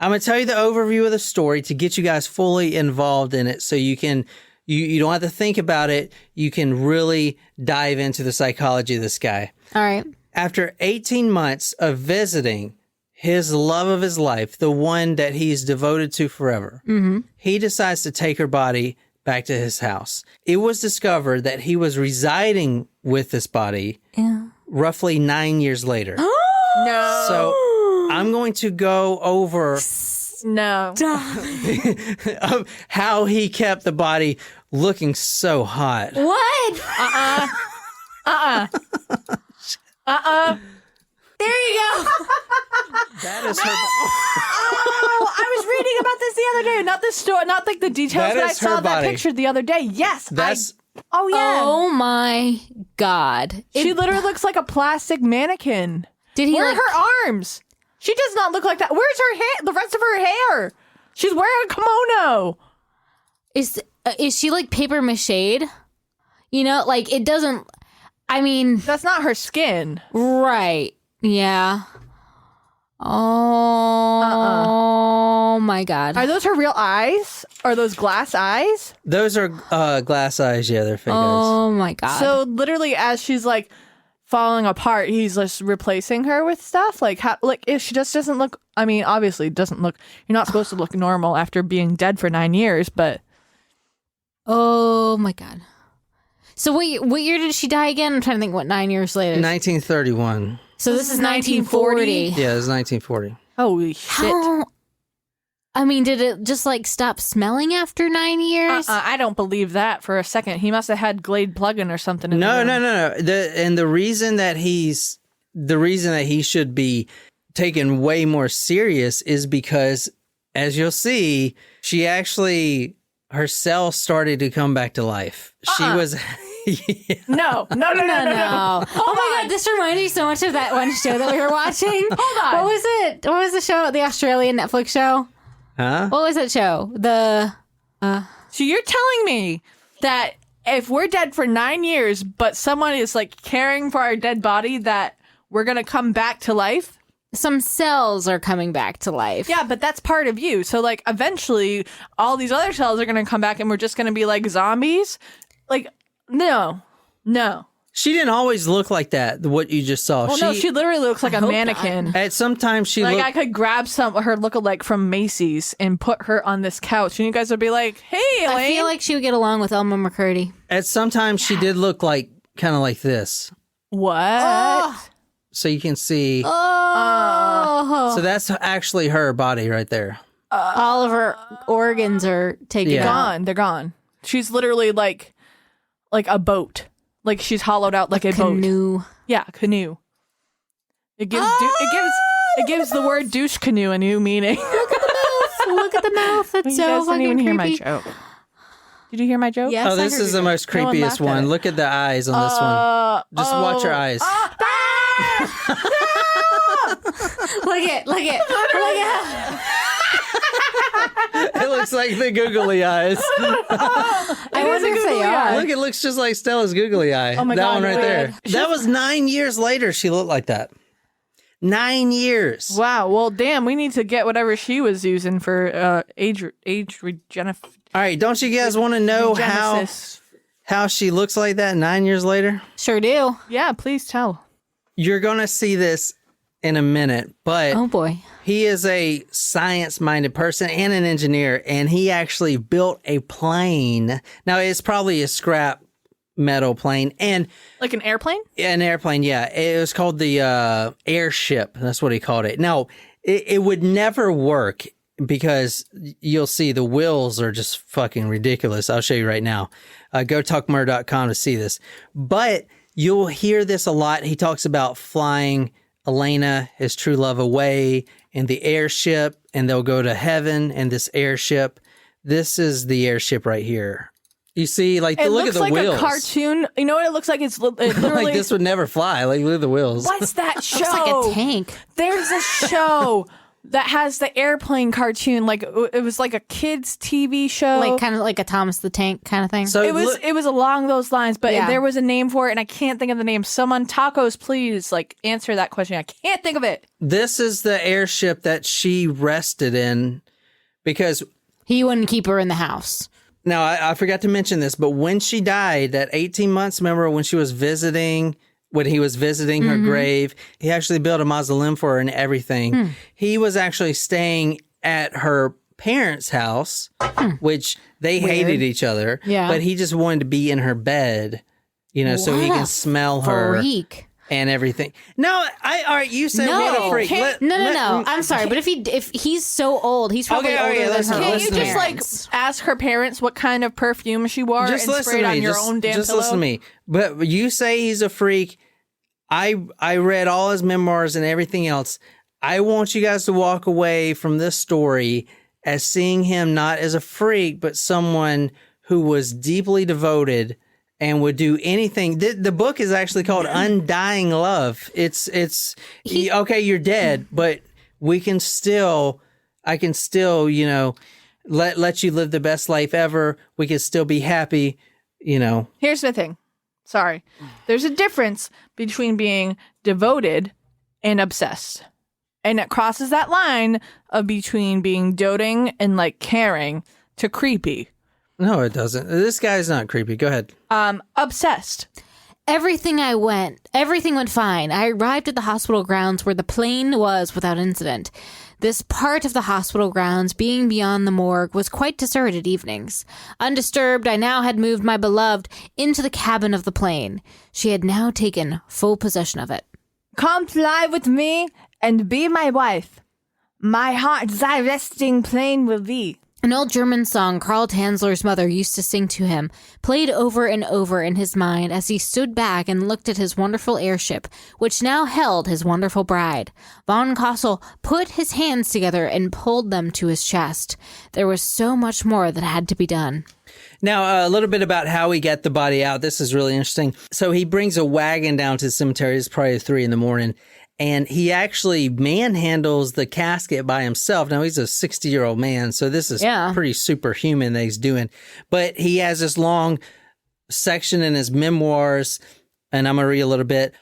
I'm going to tell you the overview of the story to get you guys fully involved in it so you can, you don't have to think about it. You can really dive into the psychology of this guy. All right. After 18 months of visiting his love of his life, the one that he's devoted to forever, he decides to take her body back to his house. It was discovered that he was residing with this body roughly 9 years later. No. So I'm going to go over of how he kept the body looking so hot. What? There you go. That is her. Oh, I was reading about this the other day. Not this story, not like the details, but I saw that picture the other day. Yes. Oh, yeah. Oh, my God. She literally looks like a plastic mannequin. Where are her arms? She does not look like that. Where's her hair? The rest of her hair? She's wearing a kimono. Is she like paper mache? You know, like it doesn't. I mean, that's not her skin, right? Yeah. Oh my God. Are those her real eyes? Are those glass eyes? Those are glass eyes. Yeah, they're fake eyes. Oh my God. So literally, as she's like falling apart, he's just replacing her with stuff. Like how? Like if she just doesn't look. I mean, obviously, doesn't look. You're not supposed to look normal after being dead for 9 years, but. Oh my God. So what year did she die again? I'm trying to think what 9 years later. 1931. So this is 1940. Yeah, it was 1940. Holy shit. How? I mean, did it just like stop smelling after 9 years? I don't believe that for a second. He must have had Glade plug-in or something. No. The reason that he should be taken way more serious is because, as you'll see, she actually, her cells started to come back to life. She was. Yeah. No. Oh my God, this reminded me so much of that one show that we were watching. Hold on. What was it? What was the show? The Australian Netflix show? Huh? What was that show? So you're telling me that if we're dead for 9 years, but someone is like caring for our dead body, that we're going to come back to life? Some cells are coming back to life. Yeah, but that's part of you. So like eventually all these other cells are going to come back and we're just going to be like zombies? Like, no. She didn't always look like that, what you just saw. Well, no, she literally looks like a hope mannequin. At some time, she Like looked... I could grab her lookalike from Macy's and put her on this couch and you guys would be like, hey, Elaine. I feel like she would get along with Elma McCurdy. At some time, she did look like, kind of like this. What? So you can see... Oh. So that's actually her body right there. All of her organs are taken Yeah. out. Gone. They're gone. She's literally like a boat. Like she's hollowed out like a boat. Canoe. Yeah, canoe. It gives it gives the word douche canoe a new meaning. Look at the mouth. That's You so guys didn't fucking even hear my creepy. joke. Did you hear my joke? Yes, Oh, I this heard is you. the most No one creepiest laughed at one. it. Look at the eyes on this one. Just watch her eyes. Look at. It looks like the googly eyes. I wonder if they are. Look, it looks just like Stella's googly eye. Oh my that God, one right weird. there. That was 9 years later she looked like that. 9 years. Wow. Well, damn. We need to get whatever she was using for age regeneration. All right, don't you guys want to know how she looks like that 9 years later? Sure do. Yeah, please tell. You're going to see this in a minute, but Oh boy. he is a science-minded person and an engineer, and he actually built a plane. Now, it's probably a scrap metal plane, and Like an airplane? an airplane, yeah. It was called the airship. That's what he called it. Now, it would never work because you'll see the wheels are just fucking ridiculous. I'll show you right now. Go talkmurder.com to see this. But you'll hear this a lot. He talks about flying Elena, his true love, away in the airship, and they'll go to heaven in this airship. This is the airship right here. You see, like, It look looks at the like wheels. a cartoon. You know what it looks like? It's literally Like, this would never fly. Like, look at the wheels. What's that show? Looks like a tank. There's a show that has the airplane cartoon. Like it was like a kids TV show. Like kind of like a Thomas the Tank kind of thing. So it was look- it was along those lines, but Yeah. there was a name for it, and I can't think of the name. Someone, tacos, please, like answer that question. I can't think of it. this is the airship that she rested in because He wouldn't keep her in the house. now I forgot to mention this, but when she died at 18 months, remember when he was visiting her grave, he actually built a mausoleum for her and everything. He was actually staying at her parents' house, which they hated each other. Yeah. But he just wanted to be in her bed, so he What can a smell her Freak. and everything. No, all right, you said No. what a freak. No. I'm sorry, but if he's so old, he's probably Okay, older than listen, her Can't own you listen just parents. like ask her parents what kind of perfume she wore Just and listen spray it to on me. your own damn just pillow? listen to me. But you say he's a freak. I read all his memoirs and everything else. I want you guys to walk away from this story as seeing him not as a freak, but someone who was deeply devoted and would do anything. The book is actually called Undying Love. It's okay, you're dead, but I can still, let you live the best life ever. We can still be happy, Here's the thing. Sorry. There's a difference between being devoted and obsessed. And it crosses that line of between being doting and like caring to creepy. No, it doesn't. This guy's not creepy. Go ahead. Obsessed. Everything went fine. I arrived at the hospital grounds where the plane was without incident. This part of the hospital grounds, being beyond the morgue, was quite deserted evenings. Undisturbed, I now had moved my beloved into the cabin of the plane. She had now taken full possession of it. Come fly with me and be my wife. My heart thy resting plane will be. An old German song Carl Tanzler's mother used to sing to him played over and over in his mind as he stood back and looked at his wonderful airship, which now held his wonderful bride. Von Kossel put his hands together and pulled them to his chest. There was so much more that had to be done. Now, a little bit about how he got the body out. This is really interesting. So he brings a wagon down to the cemetery. It's probably 3 a.m. And he actually manhandles the casket by himself. Now, he's a 60-year-old man, so this is pretty superhuman that he's doing. But he has this long section in his memoirs, and I'm going to read a little bit.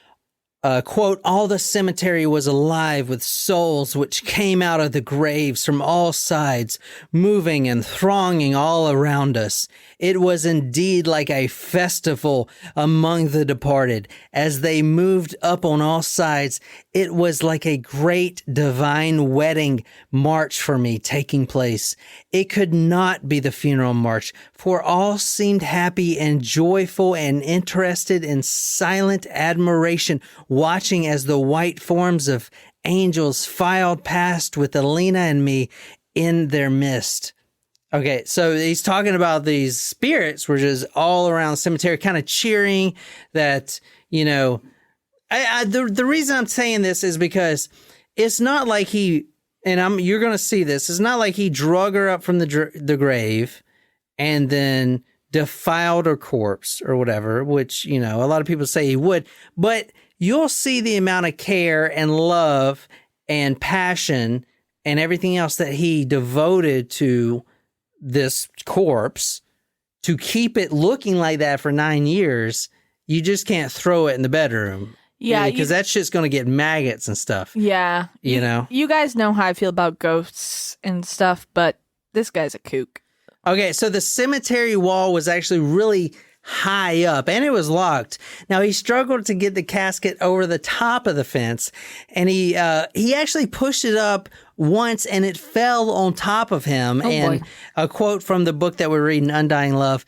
Quote, all the cemetery was alive with souls which came out of the graves from all sides, moving and thronging all around us. It was indeed like a festival among the departed. As they moved up on all sides, it was like a great divine wedding march for me taking place. It could not be the funeral march, for all seemed happy and joyful and interested in silent admiration, watching as the white forms of angels filed past with Alina and me in their midst. Okay, so he's talking about these spirits were just all around the cemetery, kind of cheering that, you know, the reason I'm saying this is because it's not like he, and you're going to see this, it's not like he drug her up from the grave and then defiled her corpse or whatever, which, you know, a lot of people say he would, but you'll see the amount of care and love and passion and everything else that he devoted to this corpse to keep it looking like that for 9 years. You just can't throw it in the bedroom. Yeah. Because that shit's going to get maggots and stuff. Yeah. You know? You guys know how I feel about ghosts and stuff, but this guy's a kook. Okay, so the cemetery wall was actually really high up and it was locked. Now he struggled to get the casket over the top of the fence, and he actually pushed it up once and it fell on top of him. Boy. A quote from the book that we're reading, Undying Love: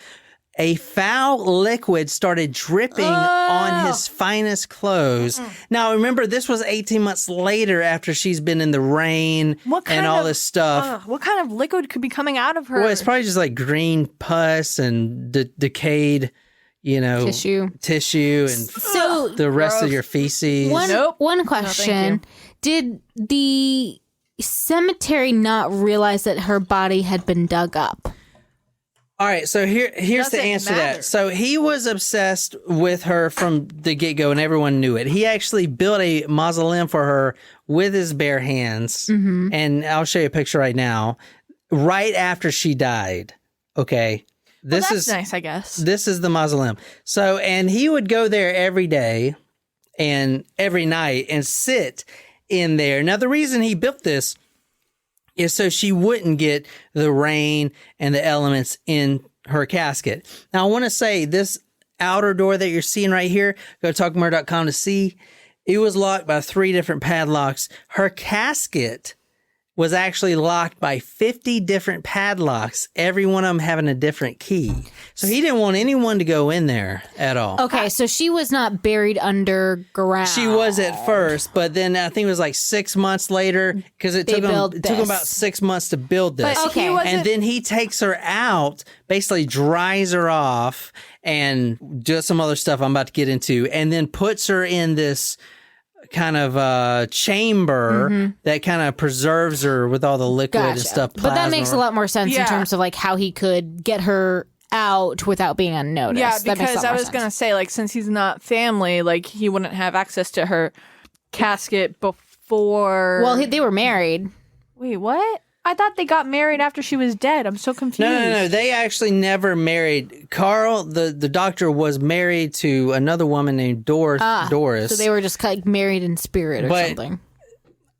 a foul liquid started dripping on his finest clothes. Now, remember, this was 18 months later after she's been in the rain and all this stuff. What kind of liquid could be coming out of her? Well, it's probably just like green pus and decayed, you know, tissue and so the rest of your feces. One question. No, did the cemetery not realize that her body had been dug up? All right, so here's the answer to that. So he was obsessed with her from the get-go, and everyone knew it. He actually built a mausoleum for her with his bare hands, and I'll show you a picture right now, right after she died, okay? That's nice, I guess. This is the mausoleum. So, and he would go there every day and every night and sit in there. Now, the reason he built this is so she wouldn't get the rain and the elements in her casket. Now, I want to say this outer door that you're seeing right here, go to talkmurder.com to see, it was locked by 3 different padlocks. Her casket was actually locked by 50 different padlocks, every one of them having a different key. So he didn't want anyone to go in there at all. Okay, so she was not buried underground. She was at first, but then I think it was like 6 months later, because it took him about 6 months to build this. But, okay. And then he takes her out, basically dries her off, and does some other stuff I'm about to get into, and then puts her in this kind of chamber that kind of preserves her with all the liquid and stuff. But that makes a lot more sense in terms of like how he could get her out without being unnoticed. Yeah, because I was going to say, like, since he's not family, like, he wouldn't have access to her casket before. Well, they were married. Wait, what? I thought they got married after she was dead. I'm so confused. No. They actually never married. Carl, the doctor, was married to another woman named Doris. So they were just like married in spirit or something.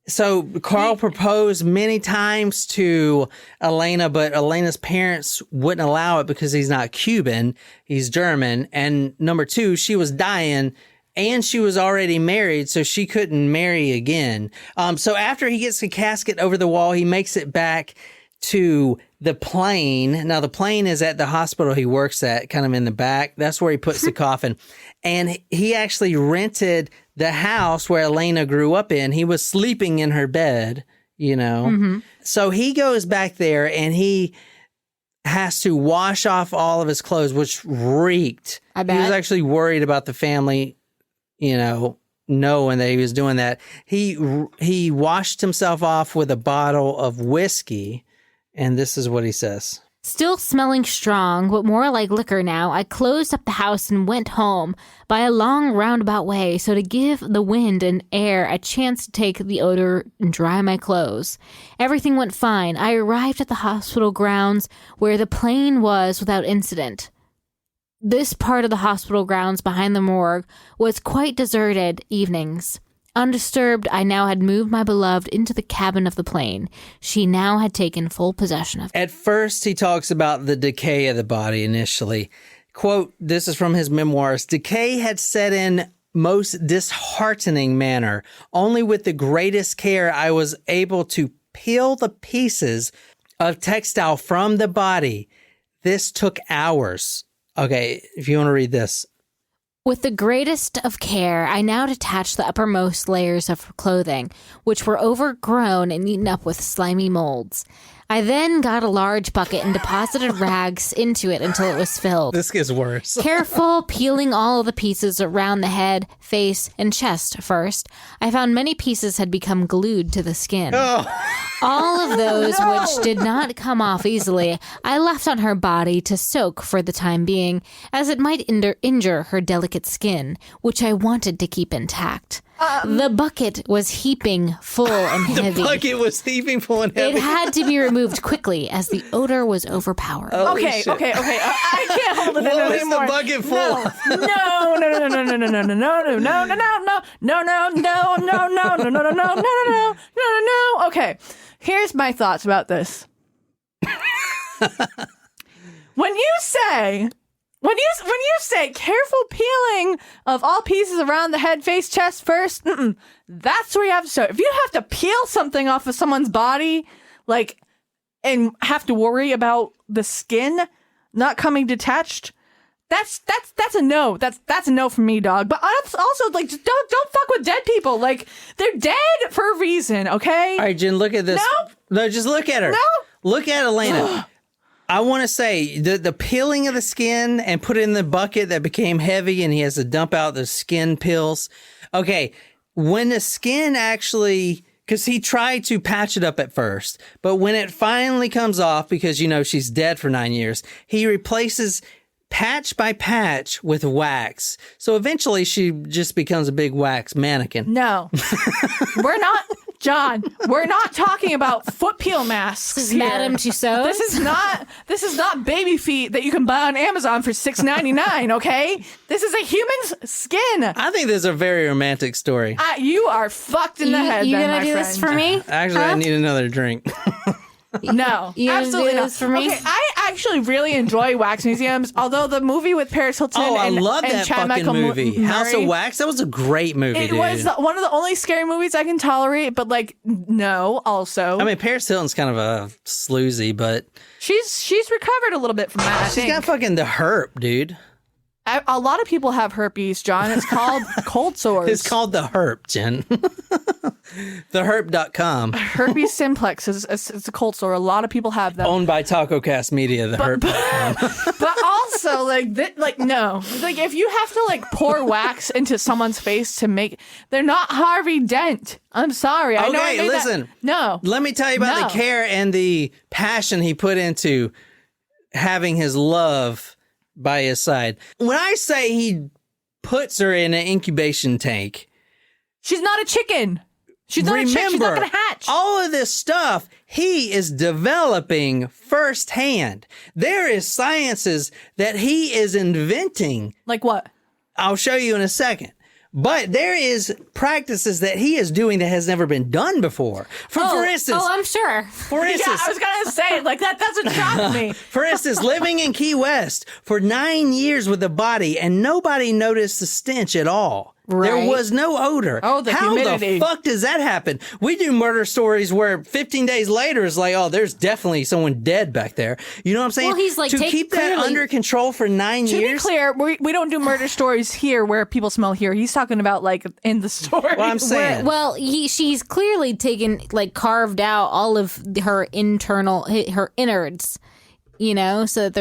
So Carl proposed many times to Elena, but Elena's parents wouldn't allow it because he's not Cuban, he's German. And number two, she was dying and she was already married, so she couldn't marry again. So after he gets the casket over the wall, he makes it back to the plane. Now the plane is at the hospital he works at, kind of in the back. That's where he puts the coffin. And he actually rented the house where Elena grew up in. He was sleeping in her bed, you know. Mm-hmm. So he goes back there and he has to wash off all of his clothes, which reeked. I bet. He was actually worried about the family, you know, knowing that he was doing that. He washed himself off with a bottle of whiskey, and this is what he says. Still smelling strong, but more like liquor now, I closed up the house and went home by a long roundabout way so to give the wind and air a chance to take the odor and dry my clothes. Everything went fine. I arrived at the hospital grounds where the plane was without incident. This part of the hospital grounds behind the morgue was quite deserted evenings. Undisturbed, I now had moved my beloved into the cabin of the plane. She now had taken full possession of it. At first, he talks about the decay of the body initially. Quote, this is from his memoirs. Decay had set in most disheartening manner. Only with the greatest care I was able to peel the pieces of textile from the body. This took hours. Okay, if you want to read this. With the greatest of care, I now detached the uppermost layers of clothing, which were overgrown and eaten up with slimy molds. I then got a large bucket and deposited rags into it until it was filled. This gets worse. Careful peeling all of the pieces around the head, face, and chest first, I found many pieces had become glued to the skin. Oh. All of those which did not come off easily, I left on her body to soak for the time being, as it might injure her delicate skin, which I wanted to keep intact. The bucket was heaping full and heavy. The bucket was heaping full and heavy. It had to be removed quickly as the odor was overpowering. Okay. I can't hold it in What was anymore. the bucket full of? No. Okay, here's my thoughts about this. When you say careful peeling of all pieces around the head, face, chest first, that's where you have to start. If you have to peel something off of someone's body, like, and have to worry about the skin not coming detached, that's a no. That's a no from me, dog. But also, like, just don't fuck with dead people. Like, they're dead for a reason, okay? All right, Jen, look at this. No, just look at her. No. Look at Elena. I want to say the peeling of the skin and put it in the bucket that became heavy and he has to dump out the skin peels. Okay, when the skin actually, because he tried to patch it up at first, but when it finally comes off, because, you know, she's dead for 9 years, he replaces patch by patch with wax. So eventually she just becomes a big wax mannequin. No. We're not, John, we're not talking about foot peel masks here. Madame Tussauds? This is not baby feet that you can buy on Amazon for $6.99, okay? This is a human's skin. I think this is a very romantic story. You are fucked in the head, You then, gonna my do friend. this for me? Actually, I need another drink. No, You gonna absolutely do not. this for me? Okay, I actually really enjoy wax museums, although the movie with Paris Hilton Oh, I and, love and that Chad fucking movie. Murray, House of Wax. That was a great movie, It dude. was one of the only scary movies I can tolerate, but, like, no, also. I mean, Paris Hilton's kind of a sloozy, but She's recovered a little bit from that, I she's think. got fucking the herp, dude. A lot of people have herpes, John. It's called cold sores. It's called the herp, Jen. TheHerp.com. Herpes simplex it's a cold sore. A lot of people have them. Owned by TacoCast Media, the herp. But also, no. Like, if you have to, like, pour wax into someone's face to make... They're not Harvey Dent. I'm sorry. I know I Okay, made that- listen. No. Let me tell you about No. the care and the passion he put into having his love by his side. When I say he puts her in an incubation tank, She's not a chicken. She's not a chick. She's not going to hatch. all of this stuff he is developing firsthand. There is sciences that he is inventing. Like what? I'll show you in a second. But there is practices that he is doing that has never been done before. For instance, I'm sure. For Yeah, instance, I was gonna say, like, that doesn't shock me. for instance, living in Key West for 9 years with a body and nobody noticed the stench at all. There Right. was no odor. Oh, the How humidity. the fuck does that happen? We do murder stories where 15 days later it's like, oh, there's definitely someone dead back there. You know what I'm saying? Well, he's like, to keep that clearly- under control for 9 To be years. clear, we don't do murder stories here where people smell here. He's talking about, like, in the story. Well, I'm saying. Well, she's clearly taken, like, carved out all of her innards, you know, so that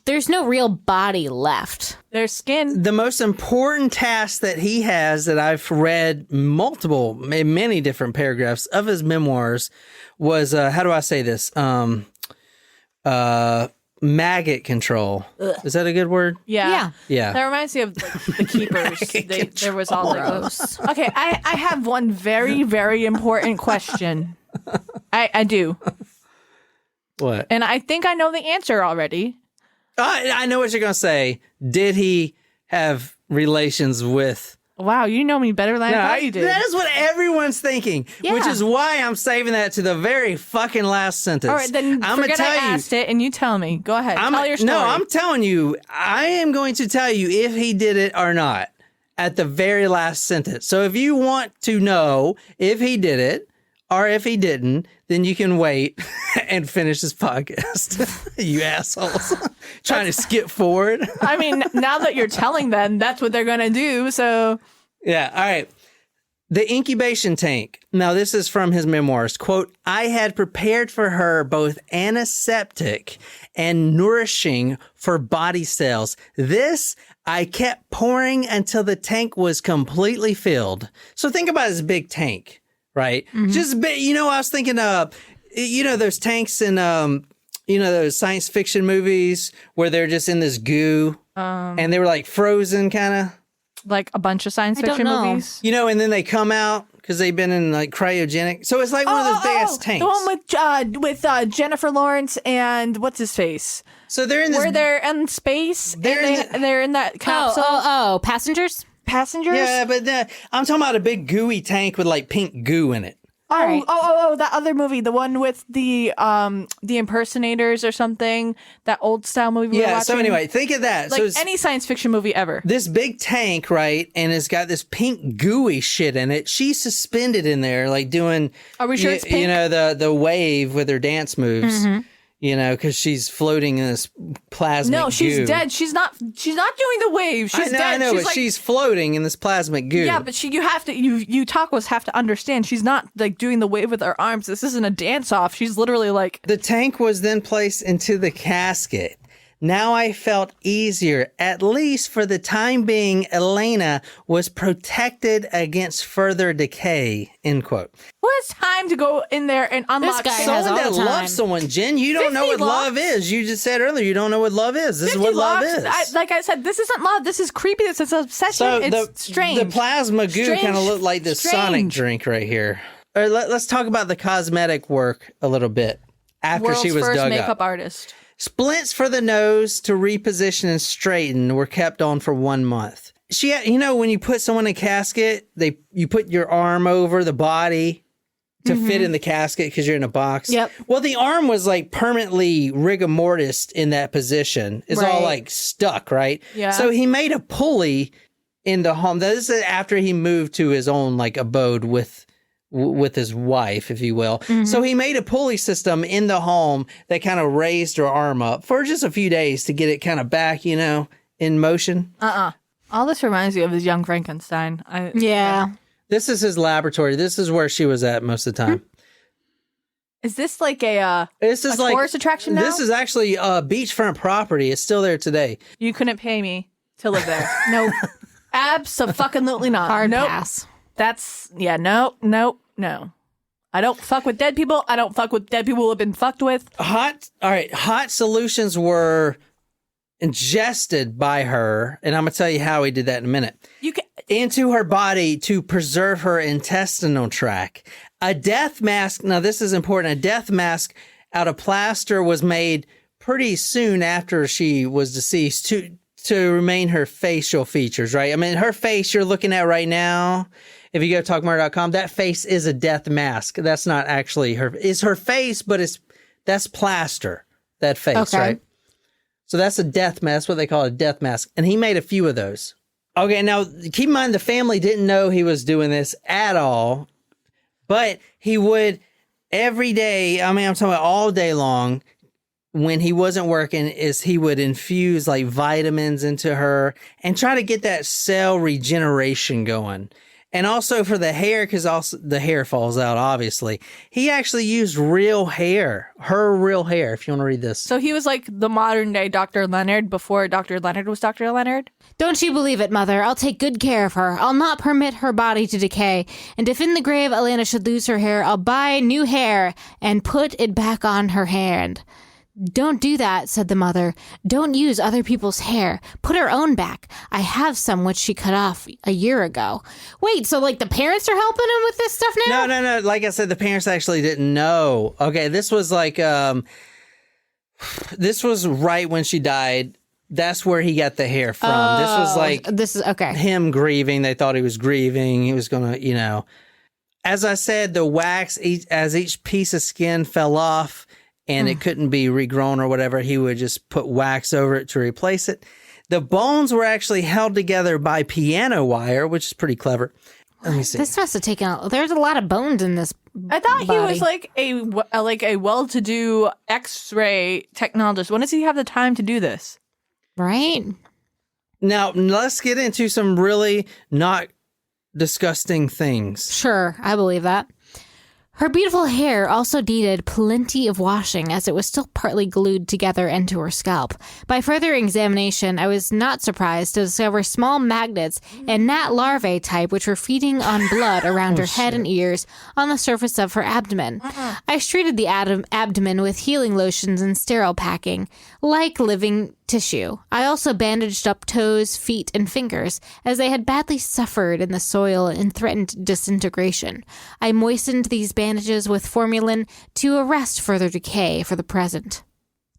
there's no real body left. Their skin. The most important task that he has that I've read many different paragraphs of his memoirs was, how do I say this? Maggot control. Is that a good word? Yeah. Yeah. That reminds me of, like, the keepers. There was all the Gross. Okay, I have one very, very important question. I do. What? And I think I know the answer already. I know what you're going to say. Did he have relations with... Wow, you know me better than I thought you did. That is what everyone's thinking, Yeah. which is why I'm saving that to the very fucking last sentence. All right, then I'm gonna forget tell I you. asked it and you tell me. Go ahead. Tell your story. No, I'm telling you. I am going to tell you if he did it or not at the very last sentence. So if you want to know if he did it or if he didn't, then you can wait and finish this podcast. You assholes. Trying to skip forward. I mean, now that you're telling them, that's what they're going to do. So, Yeah. All right. The incubation tank. Now, this is from his memoirs. Quote, I had prepared for her both antiseptic and nourishing for body cells. This I kept pouring until the tank was completely filled. So think about this big tank, right? Just big, I was thinking of, those tanks in, those science fiction movies where they're just in this goo and they were like frozen kind of. like a bunch of science don't fiction know. movies. And then they come out because they've been in like cryogenic. So it's like one of those big ass tanks. The one with Jennifer Lawrence and what's his face? So they're in this. Where they're in space. They're in that capsule. Passengers? Passengers. Yeah, but I'm talking about a big gooey tank with like pink goo in it. That other movie, the one with the impersonators or something, that old style movie. we were Yeah. So watching. anyway, think of that. like So it's any science fiction movie ever. this big tank, right? And it's got this pink gooey shit in it. She's suspended in there, like doing. Are we sure it's pink? The wave with her dance moves. Because she's floating in this plasmic No, she's goo. dead. She's not doing the wave. She's dead. I know, she's but like, she's floating in this plasmic goo. yeah, but you tacos have to understand. She's not like doing the wave with her arms. This isn't a dance off. She's literally like. The tank was then placed into the casket. Now I felt easier. At least for the time being, Elena was protected against further decay. End quote. Who has time to go in there and unlock guy things? has Someone all that the time. loves someone, Jen, you don't know 50 what love locks? is. You just said earlier you don't know what love is. This is 50 what love locks? is. Like I said, this isn't love. This is creepy. This is obsession. So It's strange. the plasma goo Strange. kind of looked like this Sonic Strange. drink right here. All right, let's talk about the cosmetic work a little bit after World's she was first dug makeup up. artist. Splints for the nose to reposition and straighten were kept on for 1 month. She had, when you put someone in a casket, you put your arm over the body to fit in the casket because you're in a box. Yep. Well, the arm was like permanently rigor mortis in that position. It's all Right. like stuck, right? Yeah. So he made a pulley in the home. This is after he moved to his own like abode with his wife, if you will. So he made a pulley system in the home that kind of raised her arm up for just a few days to get it kind of back, in motion. All this reminds me of his Young Frankenstein. Yeah. This is his laboratory. This is where she was at most of the time. Is this like a This is like tourist attraction now? This is actually beachfront property. It's still there today. You couldn't pay me to live there. Nope. Abso-fucking-lutely not. Hard nope. pass. That's, no. I don't fuck with dead people. I don't fuck with dead people who have been fucked with. Hot solutions were ingested by her, and I'm gonna tell you how he did that in a minute. You can, Into her body to preserve her intestinal tract. A death mask, now this is important, a death mask out of plaster was made pretty soon after she was deceased to remain her facial features, right? I mean, her face you're looking at right now, if you go to talkmurder.com, that face is a death mask. That's not actually her. It's her face, but that's plaster, that face, right? So that's a death mask. That's what they call a death mask. And he made a few of those. Okay, now keep in mind the family didn't know he was doing this at all, but he would every day, I mean, I'm talking about all day long, when he wasn't working, is he would infuse like vitamins into her and try to get that cell regeneration going. And also for the hair, because also the hair falls out, obviously. He actually used real hair, her real hair, if you want to read this. So he was like the modern day Dr. Leonard before Dr. Leonard was Dr. Leonard? Don't you believe it, Mother? I'll take good care of her. I'll not permit her body to decay. And if in the grave Elena should lose her hair, I'll buy new hair and put it back on her hand. Don't do that, said the mother. Don't use other people's hair. Put her own back. I have some which she cut off a year ago. Wait, so like the parents are helping him with this stuff now? No. Like I said, the parents actually didn't know. Okay, this was like, this was right when she died. That's where he got the hair from. This was like this is okay. Him grieving. They thought he was grieving. He was going to, As I said, the wax, as each piece of skin fell off, and it couldn't be regrown or whatever, he would just put wax over it to replace it. The bones were actually held together by piano wire, which is pretty clever. Let me see. This must have taken out. There's a lot of bones in this. I thought body. he was like a well-to-do X-ray technologist. When does he have the time to do this? Right? Now, let's get into some really not disgusting things. Sure, I believe that. Her beautiful hair also needed plenty of washing as it was still partly glued together into her scalp. By further examination, I was not surprised to discover small magnets and gnat larvae type which were feeding on blood around her head and ears on the surface of her abdomen. I treated the abdomen with healing lotions and sterile packing, like living tissue. I also bandaged up toes, feet, and fingers, as they had badly suffered in the soil and threatened disintegration. I moistened these bandages with formalin to arrest further decay for the present.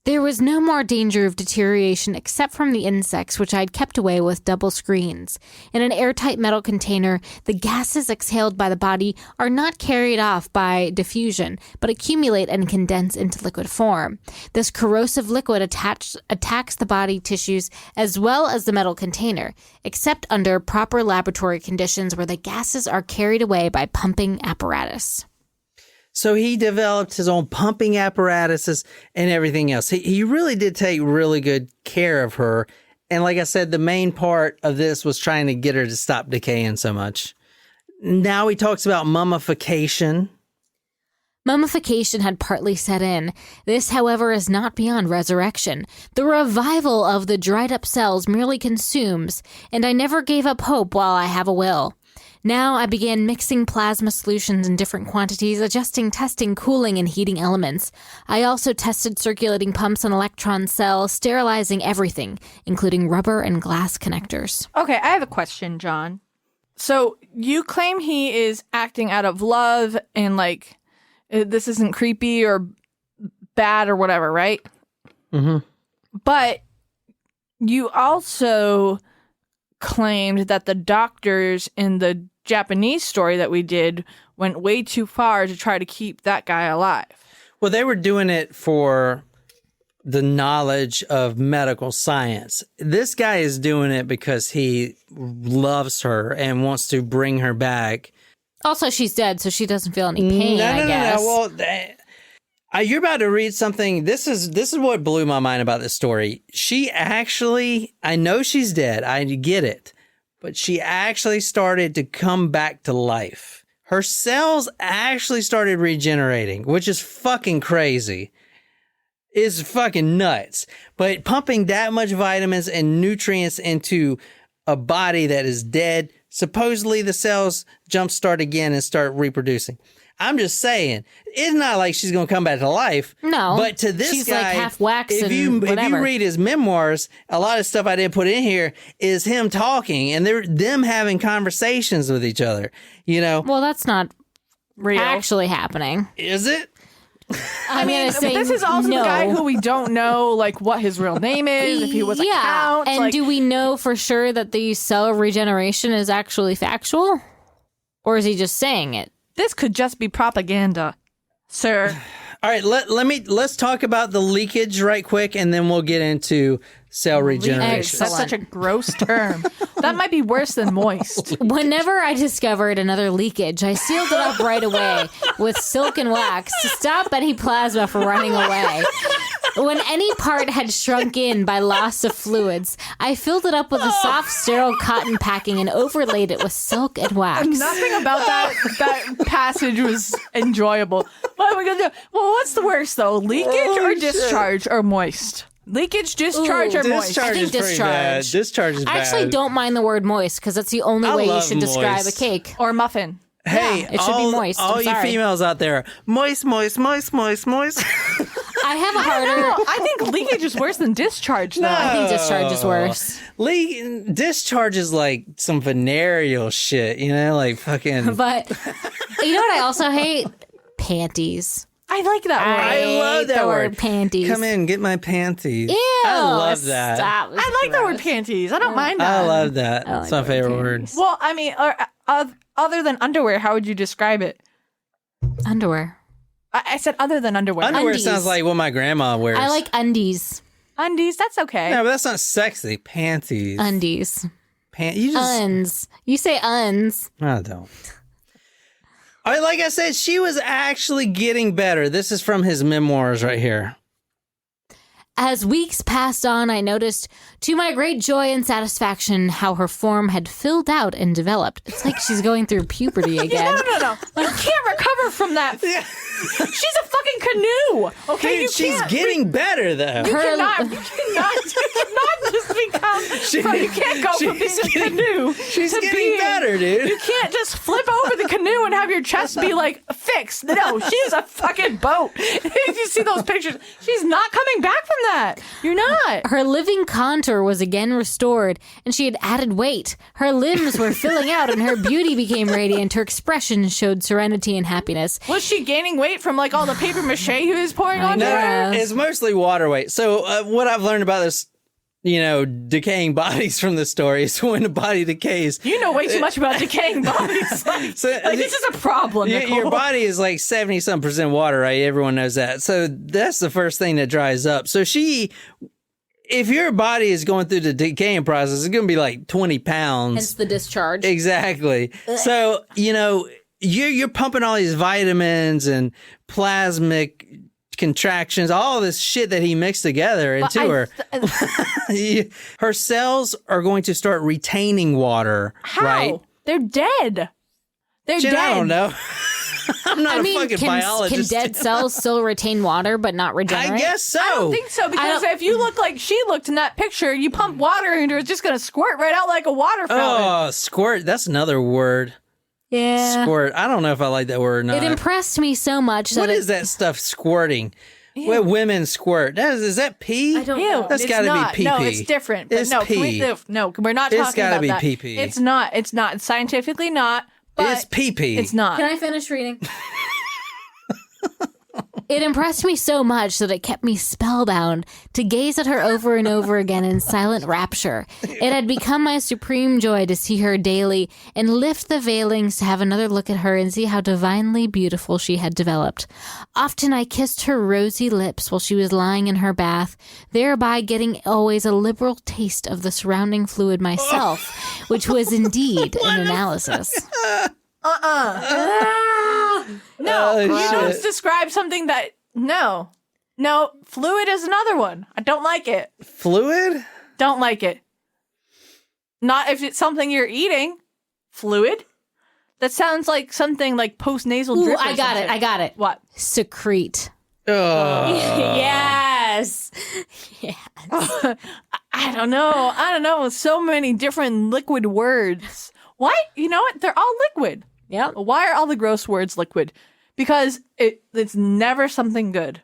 There was no more danger of deterioration except from the insects, which I had kept away with double screens. In an airtight metal container, the gases exhaled by the body are not carried off by diffusion, but accumulate and condense into liquid form. This corrosive liquid attacks the body tissues as well as the metal container, except under proper laboratory conditions where the gases are carried away by pumping apparatus. So he developed his own pumping apparatuses and everything else. He really did take really good care of her. And like I said, the main part of this was trying to get her to stop decaying so much. Now he talks about mummification. Mummification had partly set in. This, however, is not beyond resurrection. The revival of the dried-up cells merely consumes, and I never gave up hope while I have a will. Now I began mixing plasma solutions in different quantities, adjusting, testing, cooling, and heating elements. I also tested circulating pumps and electron cells, sterilizing everything, including rubber and glass connectors. Okay, I have a question, John. So you claim he is acting out of love and like this isn't creepy or bad or whatever, right? Mm-hmm. But you also claimed that the doctors in the Japanese story that we did went way too far to try to keep that guy alive. Well, they were doing it for the knowledge of medical science. This guy is doing it because he loves her and wants to bring her back. Also, she's dead, so she doesn't feel any pain, I guess. No. Well, you're about to read something. This is what blew my mind about this story. She actually, I know she's dead. I get it. But she actually started to come back to life. Her cells actually started regenerating, which is fucking crazy. It's fucking nuts. But pumping that much vitamins and nutrients into a body that is dead, supposedly the cells jumpstart again and start reproducing. I'm just saying, it's not like she's going to come back to life. No. But to this she's guy, like half wax if you read his memoirs, a lot of stuff I didn't put in here is him talking and them having conversations with each other, Well, that's not real. actually happening. Is it? I'm gonna say this is also no. the guy who we don't know, like, what his real name is, if he was a count. And like, do we know for sure that the cell regeneration is actually factual? Or is he just saying it? this could just be propaganda, sir. All right, let's talk about the leakage right quick, and then we'll get into cell regeneration. That's such a gross term. That might be worse than moist. Whenever I discovered another leakage, I sealed it up right away with silk and wax to stop any plasma from running away. When any part had shrunk in by loss of fluids, I filled it up with a soft, sterile cotton packing and overlaid it with silk and wax. Nothing about that passage was enjoyable. What are we gonna do? Well, what's the worst though? Leakage or discharge or moist? Leakage, discharge, or moist? Discharge I think is pretty bad. discharge. Discharge is bad. I actually don't mind the word moist because that's the only way you love should describe moist. a cake. Or muffin. Hey, Yeah, it should be moist. All I'm you sorry. females out there, moist, moist, moist, moist, moist. I have a harder. I think leakage is worse than discharge, though. I think discharge is worse. Discharge is like some venereal shit, you know, like fucking. But you know what I also hate? Panties. I like that word. I love hate that the word. Panties. Come in, get my panties. Ew, I love that. Stop. I like the word panties. I don't mind that. I love that. like It's my the word favorite word. panties. Well, I mean, other than underwear, how would you describe it? Underwear. I said other than underwear. Underwear Undies. sounds like what my grandma wears. I like undies. Undies, that's okay. No, but that's not sexy. Panties. Undies. You just. Uns. You say uns. I don't. All right, like I said, she was actually getting better. This is from his memoirs right here. As weeks passed on, I noticed, to my great joy and satisfaction, how her form had filled out and developed. It's like she's going through puberty again. No. You can't recover from that. She's a fucking canoe. Okay, Dude, you she's can't. getting better, though. You cannot just become. You can't go from being a She's getting- canoe. She's to getting being, better, dude. You can't just flip over the canoe and have your chest be like fixed. No, she's a fucking boat. If you see those pictures, she's not coming back from that. You're not. Her living contour was again restored, and she had added weight. Her limbs were filling out, and her beauty became radiant. Her expression showed serenity and happiness. Was she gaining weight from like all the paper mache he was pouring onto No, her? Yes. it's mostly water weight. So what I've learned about this, decaying bodies from the story is when a body decays. You know way too much about decaying bodies. Like, So, this is a problem. Nicole. Your body is like 70-some% water, right? Everyone knows that. So that's the first thing that dries up. So if your body is going through the decaying process, it's going to be like 20 pounds. Hence the discharge. Exactly. So, you're pumping all these vitamins and plasmic contractions, all this shit that he mixed together into her. Her cells are going to start retaining water, How? right? They're dead. They're Jen, dead. I don't know. I'm not I a mean, fucking can biologist. dead cells still retain water but not regenerate? I guess so. I don't think so because if you look like she looked in that picture, you pump water into her, it's just going to squirt right out like a water fountain. Oh, squirt. That's another word. Yeah. Squirt. I don't know if I like that word or not. It impressed me so much that What is that stuff squirting? What women squirt? Is that pee? I don't Ew, know. That's it's gotta be not. pee-pee. No, it's different. But It's no, pee. no, we're not It's talking gotta about be that. pee-pee. It's not. It's not. It's scientifically not. But It's pee-pee. It's not. Can I finish reading? It impressed me so much that it kept me spellbound to gaze at her over and over again in silent rapture. It had become my supreme joy to see her daily and lift the veilings to have another look at her and see how divinely beautiful she had developed. Often I kissed her rosy lips while she was lying in her bath, thereby getting always a liberal taste of the surrounding fluid myself, which was indeed an analysis. No, you shit. don't describe something that. No, fluid is another one. I don't like it. Fluid? Don't like it. Not if it's something you're eating. Fluid. That sounds like something like post-nasal Ooh, drip. or I got something. it. I got it. What? Secrete. Oh. Yes. I don't know. So many different liquid words. Why? You know what? They're all liquid. Yep. Why are all the gross words liquid? Because it's never something good.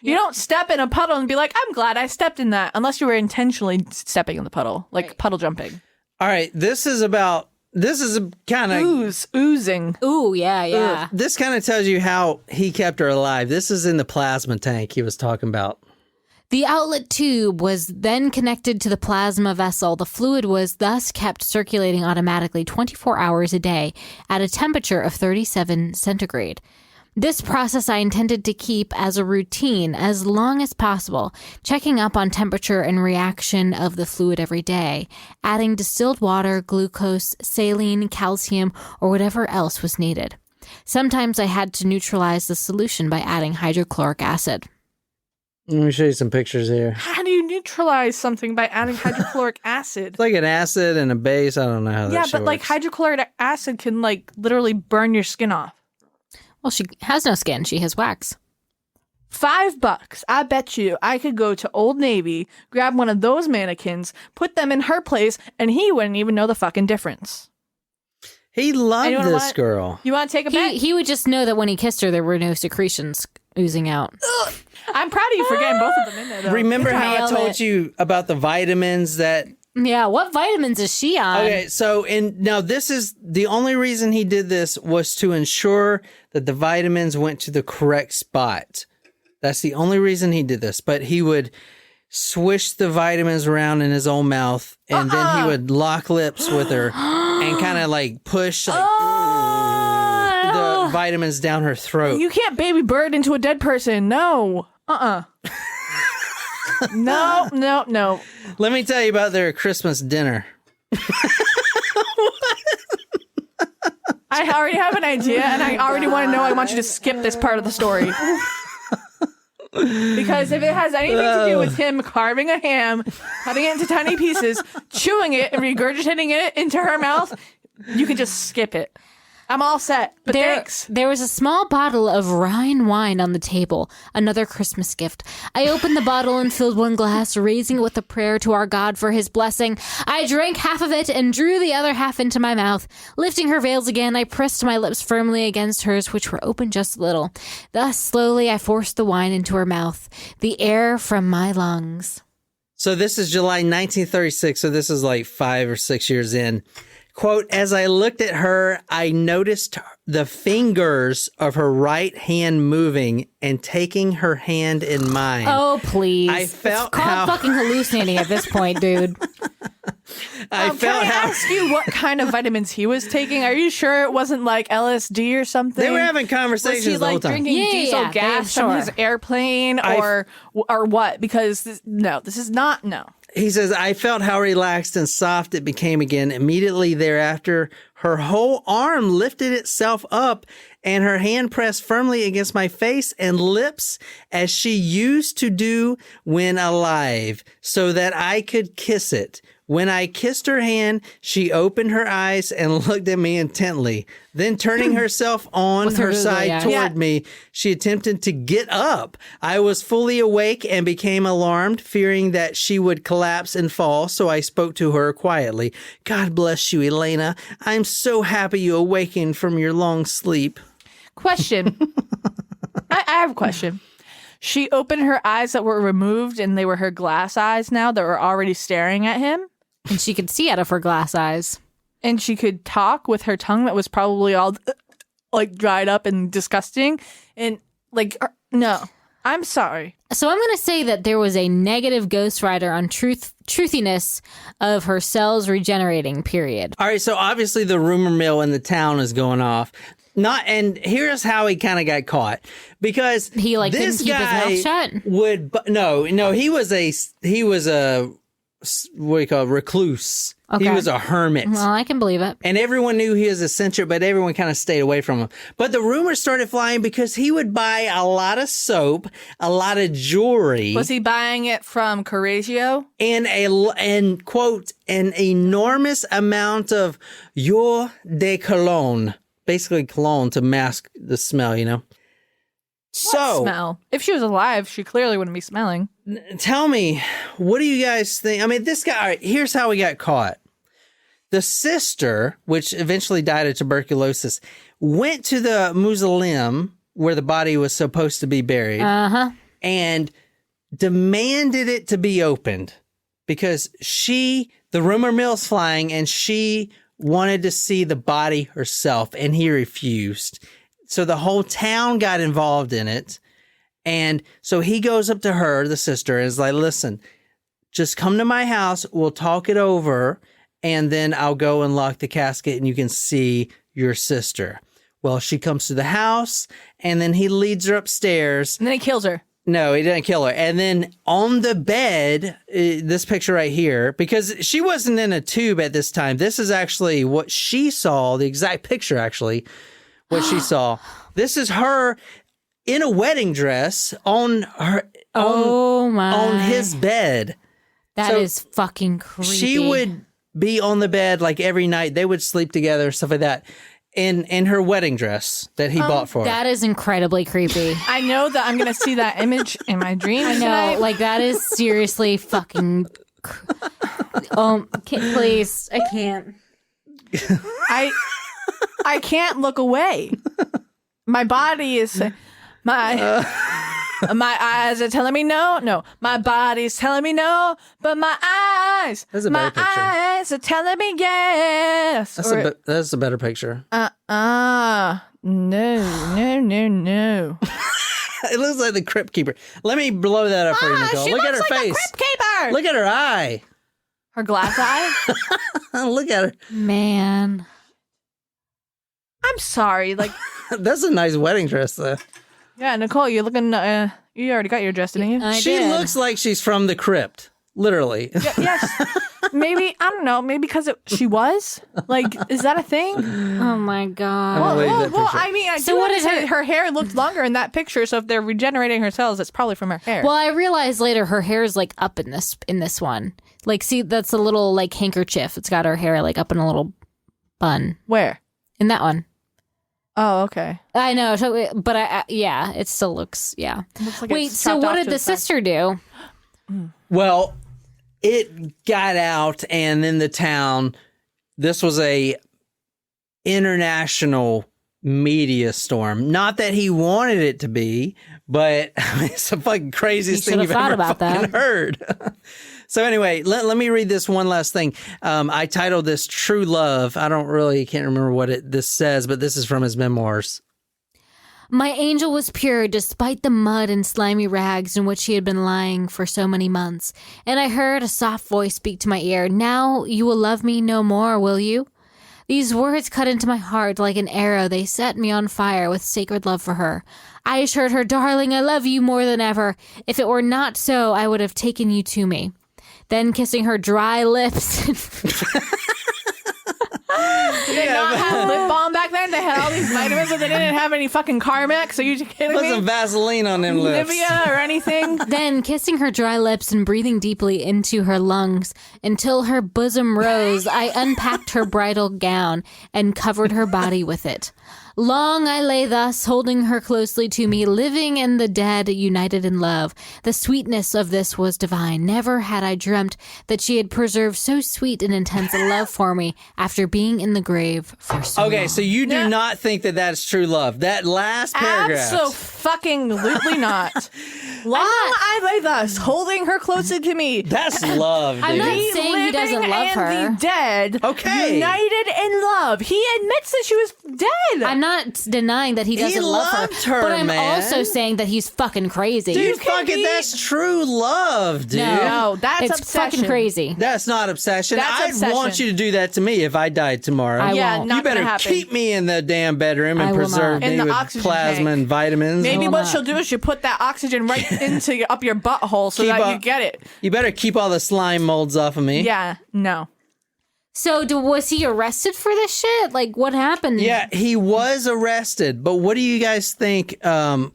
You don't step in a puddle and be like, I'm glad I stepped in that, unless you were intentionally stepping in the puddle, like puddle jumping. All right, this is about this is a kind of oozing. Ooh, yeah. this kind of tells you how he kept her alive. This is in the plasma tank he was talking about. The outlet tube was then connected to the plasma vessel. The fluid was thus kept circulating automatically 24 hours a day at a temperature of 37 centigrade. This process I intended to keep as a routine as long as possible, checking up on temperature and reaction of the fluid every day, adding distilled water, glucose, saline, calcium, or whatever else was needed. Sometimes I had to neutralize the solution by adding hydrochloric acid. Let me show you some pictures here. How do you neutralize something by adding hydrochloric acid? It's like an acid and a base. I don't know how that Yeah, shit but like works. hydrochloric acid can like literally burn your skin off. Well, she has no skin. She has wax. $5. I bet you I could go to Old Navy, grab one of those mannequins, put them in her place, and he wouldn't even know the fucking difference. He loved Anyone this want- girl. You want to take a bet? He would just know that when he kissed her, there were no secretions oozing out. I'm proud of you for getting both of them in there, though. Remember how I Nailed told it. you about the vitamins that... Yeah, what vitamins is she on? Okay, so now this is the only reason he did this was to ensure that the vitamins went to the correct spot. That's the only reason he did this. But he would swish the vitamins around in his own mouth, and then he would lock lips with her and kind of like push like, the vitamins down her throat. You can't baby bird into a dead person. No. No. Let me tell you about their Christmas dinner. I already have an idea, and I already want to know. I want you to skip this part of the story. Because if it has anything to do with him carving a ham, cutting it into tiny pieces, chewing it, and regurgitating it into her mouth, you can just skip it. I'm all set. But thanks. There was a small bottle of Rhine wine on the table, another Christmas gift. I opened the bottle and filled one glass, raising it with a prayer to our God for his blessing. I drank half of it and drew the other half into my mouth. Lifting her veils again, I pressed my lips firmly against hers, which were open just a little. Thus, slowly, I forced the wine into her mouth, the air from my lungs. So this is July 1936, so this is like 5 or 6 years in. Quote, as I looked at her, I noticed the fingers of her right hand moving and taking her hand in mine. Oh, please. I felt it's called fucking hallucinating at this point, dude. Can I ask you what kind of vitamins he was taking? Are you sure it wasn't like LSD or something? They were having Was conversations he the whole like time. drinking diesel Yeah, gas sure. from his airplane or what? Because this is not. He says, I felt how relaxed and soft it became again. Immediately thereafter, her whole arm lifted itself up and her hand pressed firmly against my face and lips as she used to do when alive so that I could kiss it. When I kissed her hand, she opened her eyes and looked at me intently. Then turning herself on With her her googly side eyes. toward me, she attempted to get up. I was fully awake and became alarmed, fearing that she would collapse and fall, so I spoke to her quietly. God bless you, Elena. I'm so happy you awakened from your long sleep. Question. I have a question. She opened her eyes that were removed and they were her glass eyes now that were already staring at him. And she could see out of her glass eyes. And she could talk with her tongue that was probably all like dried up and disgusting. And like, no, I'm sorry. So I'm going to say that there was a negative ghostwriter on truthiness of her cells regenerating, period. All right, so obviously the rumor mill in the town is going off. And here's how he kind of got caught, because He like this couldn't keep guy his mouth shut. no, he was a what do you call it, recluse. He Okay. was a hermit. Well, I can believe it. And everyone knew he was eccentric, but everyone kind of stayed away from him. But the rumors started flying because he would buy a lot of soap, a lot of jewelry, Was he buying it from Correggio? and quote, an enormous amount of eau de cologne, basically cologne to mask the smell, you know? So, Smell. If she was alive, she clearly wouldn't be smelling. tell me, what do you guys think? I mean, this guy, all right, here's how he got caught. The sister, which eventually died of tuberculosis, went to the mausoleum where the body was supposed to be buried and demanded it to be opened because the rumor mill's flying and she wanted to see the body herself, and he refused. So the whole town got involved in it. And so he goes up to her, the sister, and is like, listen, just come to my house. We'll talk it over. And then I'll go and lock the casket and you can see your sister. Well, she comes to the house and then he leads her upstairs. And then he kills her. No, he didn't kill her. And then on the bed, this picture right here, because she wasn't in a tube at this time. This is actually what she saw, the exact picture, actually, what she saw. This is her in a wedding dress on his bed. That is fucking creepy. She would be on the bed like every night. They would sleep together, stuff like that. In her wedding dress that he bought for her. That is incredibly creepy. I know that I'm going to see that image in my dreams. I know, tonight. like that is seriously fucking. Please, I can't. I can't look away. My body is my eyes are telling me no. No, my body's telling me no, but my eyes, That's a better picture. eyes are telling me yes. That's a better picture. No. It looks like the Crypt Keeper. Let me blow that up for you, Nicole. She Look at her looks like face. a Crypt Keeper. Look at her eye. Her glass eye. Look at her. Man. I'm sorry. Like, That's a nice wedding dress, though. yeah, Nicole, you're looking. You already got your dress, didn't you? I She did. looks like she's from the crypt, literally. Yes. Maybe I don't know. Maybe because she was. Like, is that a thing? Oh my god. Well, believe that picture. I mean, I So do what is understand her hair looked longer in that picture. So if they're regenerating her cells, it's probably from her hair. Well, I realized later her hair is like up in this one. Like, see, that's a little like handkerchief. It's got her hair like up in a little bun Where? in that one. Oh, okay. I know, so, but yeah, it still looks, yeah. Looks like Wait, it's so chopped what off did to the side. sister do? Well, it got out, and then the town, this was a international media storm. Not that he wanted it to be, but it's the fucking craziest He thing should you've have ever thought about fucking that. heard. So anyway, let me read this one last thing. I titled this True Love. I can't remember what this says, but this is from his memoirs. My angel was pure despite the mud and slimy rags in which she had been lying for so many months, and I heard a soft voice speak to my ear, "Now you will love me no more, will you?" These words cut into my heart like an arrow. They set me on fire with sacred love for her. I assured her, "Darling, I love you more than ever. If it were not so, I would have taken you to me." Then kissing her dry lips. Did they not have lip balm back then? They had all these vitamins, but they didn't have any fucking Carmex. Are you kidding Put me? some Vaseline on them lips. Nivea or anything? Then kissing her dry lips and breathing deeply into her lungs until her bosom rose, I unpacked her bridal gown and covered her body with it. Long I lay thus, holding her closely to me, living and the dead united in love. The sweetness of this was divine. Never had I dreamt that she had preserved so sweet and intense a love for me after being in the grave for so Okay, long. so you do not think that that's true love. That last paragraph. Absolutely not. Long I lay thus, holding her closely to me. That's love, I'm dude. not The saying he doesn't living love and her. the dead, Okay. united in love. He admits that she was dead. I'm not denying that he doesn't love loved her, but I'm man. also saying that he's fucking crazy. Dude, can fucking, be- that's true love, dude. No, that's it's obsession. fucking crazy. That's not obsession. That's I'd obsession. want you to do that to me if I died tomorrow. I Yeah, won't. not You better gonna happen. keep me in the damn bedroom and I will preserve not. In me the with oxygen plasma tank. and vitamins. Maybe will what not. she'll do is she'll put that oxygen right up your butthole so Keep that up- you get it. You better keep all the slime molds off of me. Yeah, no. So, was he arrested for this shit? Like, what happened? Yeah, he was arrested. But what do you guys think? The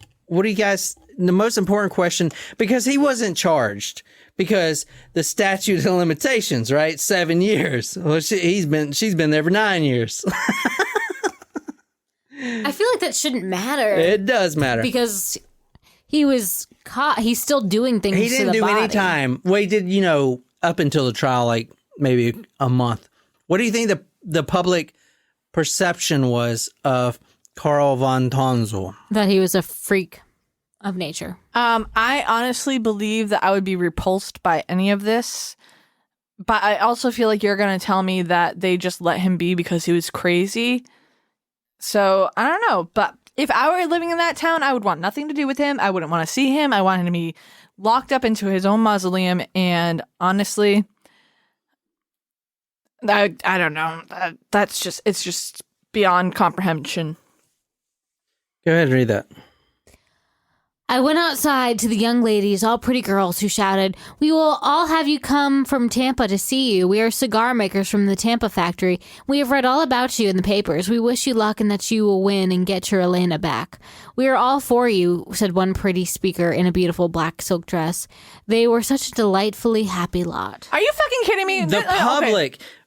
most important question, because he wasn't charged, because the statute of limitations, right? 7 years. Well, she's been there for 9 years. I feel like that shouldn't matter It does matter. because he was caught. He's still doing things He to didn't the do body. any time. Well, he did, up until the trial, like maybe a month. What do you think the public perception was of Carl von Tanzler? That he was a freak of nature. I honestly believe that I would be repulsed by any of this. But I also feel like you're going to tell me that they just let him be because he was crazy. So I don't know. But if I were living in that town, I would want nothing to do with him. I wouldn't want to see him. I want him to be locked up into his own mausoleum. And honestly, I don't know. It's just beyond comprehension. Go ahead and read that. I went outside to the young ladies, all pretty girls, who shouted, "We will all have you come from Tampa to see you. We are cigar makers from the Tampa factory. We have read all about you in the papers. We wish you luck and that you will win and get your Elena back. We are all for you," said one pretty speaker in a beautiful black silk dress. They were such a delightfully happy lot. Are you fucking kidding me?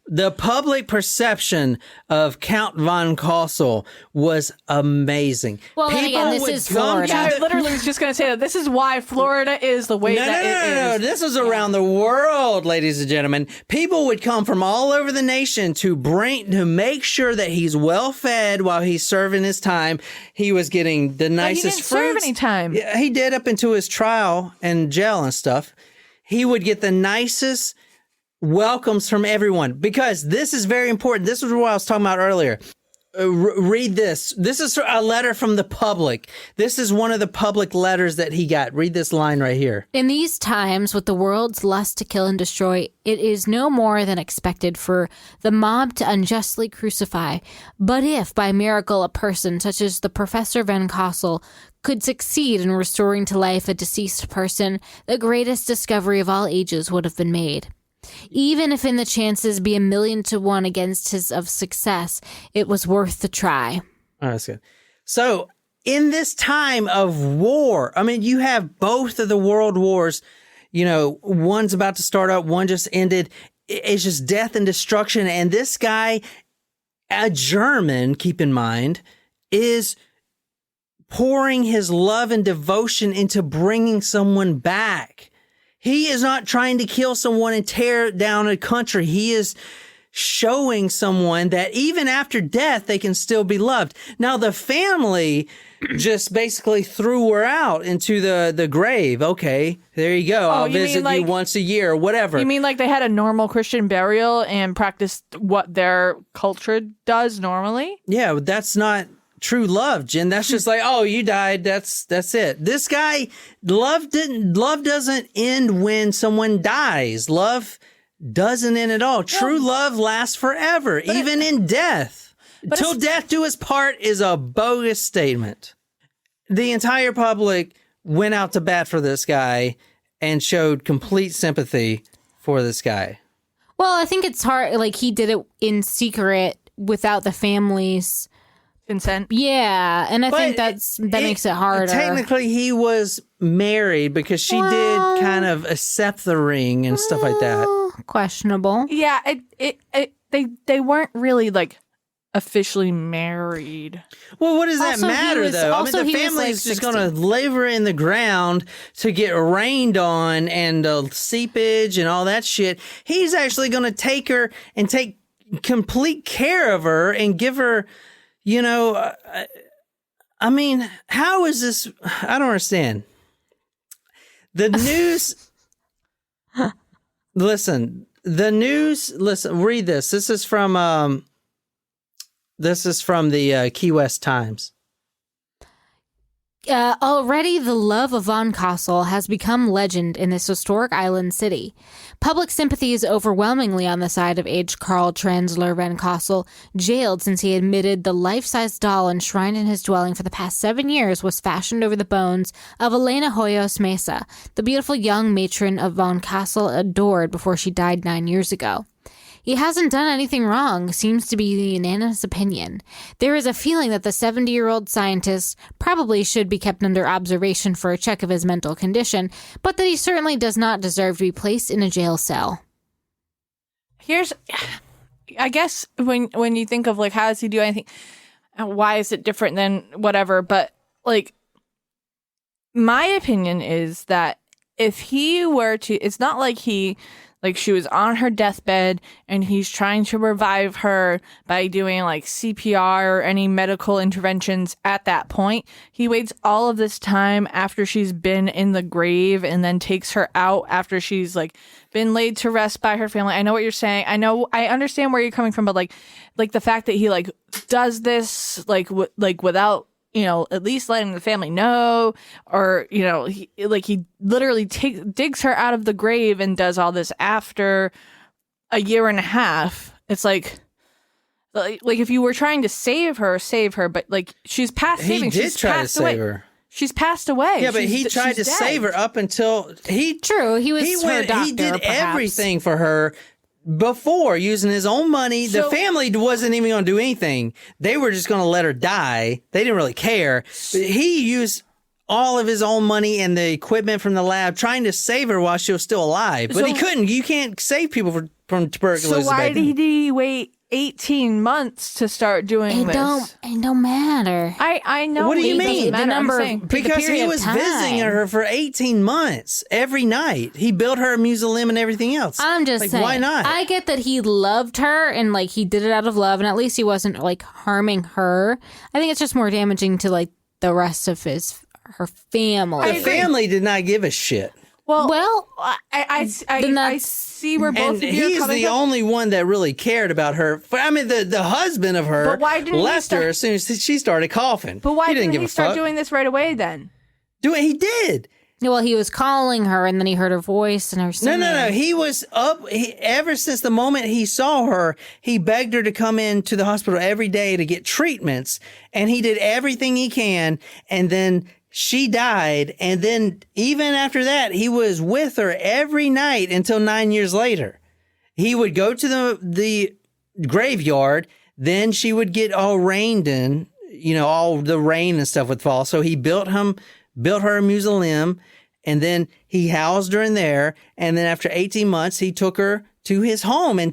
The public perception of Count von Cosel was amazing. Well, then again, this is Florida. I literally was just going to say that this is why Florida is the way it is. No. This was around the world, ladies and gentlemen. People would come from all over the nation to make sure that he's well fed while he's serving his time. He was getting the nicest he didn't fruits. serve any time. Yeah, he did up into his trial and jail and stuff. He would get the nicest welcomes from everyone, because this is very important. This is what I was talking about earlier. Read this. This is a letter from the public. This is one of the public letters that he got. Read this line right here. In these times, with the world's lust to kill and destroy, it is no more than expected for the mob to unjustly crucify. But if, by miracle, a person such as the Professor Van Cosel could succeed in restoring to life a deceased person, the greatest discovery of all ages would have been made. Even if in the chances be 1,000,000 to 1 against his of success, it was worth the try. Oh, that's good. So in this time of war, I mean, you have both of the world wars, one's about to start up, one just ended. It's just death and destruction. And this guy, a German, keep in mind, is pouring his love and devotion into bringing someone back. He is not trying to kill someone and tear down a country. He is showing someone that even after death, they can still be loved. Now, the family just basically threw her out into the grave. Okay, there you go. I'll visit you once a year or whatever. You mean like they had a normal Christian burial and practiced what their culture does normally? Yeah, that's not true love, Jen. That's just like, oh, you died. That's it. This guy, love doesn't end when someone dies. Love doesn't end at all. True love lasts forever, even in death. Till death do us part is a bogus statement. The entire public went out to bat for this guy and showed complete sympathy for this guy. Well, I think it's hard. Like, he did it in secret without the family's consent. Yeah, and I think that makes it harder. Technically, he was married because she did kind of accept the ring and stuff like that. Questionable. Yeah, they weren't really like officially married. Well, what does that matter though? I mean, the family is just going to leave her in the ground to get rained on and seepage and all that shit. He's actually going to take her and take complete care of her and give her. I mean, how is this? I don't understand. The news. Listen, read this. This is from the Key West Times. Already the love of Von Cosel has become legend in this historic island city. Public sympathy is overwhelmingly on the side of aged Karl Tanzler Van Cosel, jailed since he admitted the life-size doll enshrined in his dwelling for the past 7 years was fashioned over the bones of Elena Hoyos Mesa, the beautiful young matron of Von Cosel adored before she died 9 years ago. He hasn't done anything wrong, seems to be the unanimous opinion. There is a feeling that the 70-year-old scientist probably should be kept under observation for a check of his mental condition, but that he certainly does not deserve to be placed in a jail cell. I guess when you think of like, how does he do anything? Why is it different than whatever? But like, my opinion is that if he were to, it's not like he Like she was on her deathbed and he's trying to revive her by doing like CPR or any medical interventions at that point. He waits all of this time after she's been in the grave and then takes her out after she's like been laid to rest by her family. I know what you're saying. I understand where you're coming from, but like the fact that he like does this like without, you know, at least letting the family know, or, you know, he literally digs her out of the grave and does all this after a year and a half. It's like if you were trying to save her, but like she's past saving. He did try to save her. She's passed away. Yeah, but he tried to save her up until he her doctor, he did perhaps. everything for her before, using his own money. The family wasn't even going to do anything. They were just going to let her die. They didn't really care. But he used all of his own money and the equipment from the lab trying to save her while she was still alive. But he couldn't. You can't save people from tuberculosis. So why did he wait 18 months to start doing this? It don't matter. I know. What do you mean? The number Because he was visiting her for 18 months every night. He built her a mausoleum and everything else. I'm just saying. Why not? I get that he loved her and like he did it out of love, and at least he wasn't like harming her. I think it's just more damaging to like the rest of her family. The family did not give a shit. Well, I see where both of you are he's coming the from. only one that really cared about her. I mean, the husband of her But why didn't he left her as soon as she started coughing. But why he didn't didn't give he a start fuck. doing this right away then? He did. well, he was calling her, and then he heard her voice and her singing. No. He was up ever since the moment he saw her. He begged her to come in to the hospital every day to get treatments, and he did everything he can. And then she died, and then even after that, he was with her every night until 9 years later. He would go to the graveyard, then she would get all rained in, you know, all the rain and stuff would fall. So he built her a mausoleum, and then he housed her in there. And then after 18 months, he took her to his home and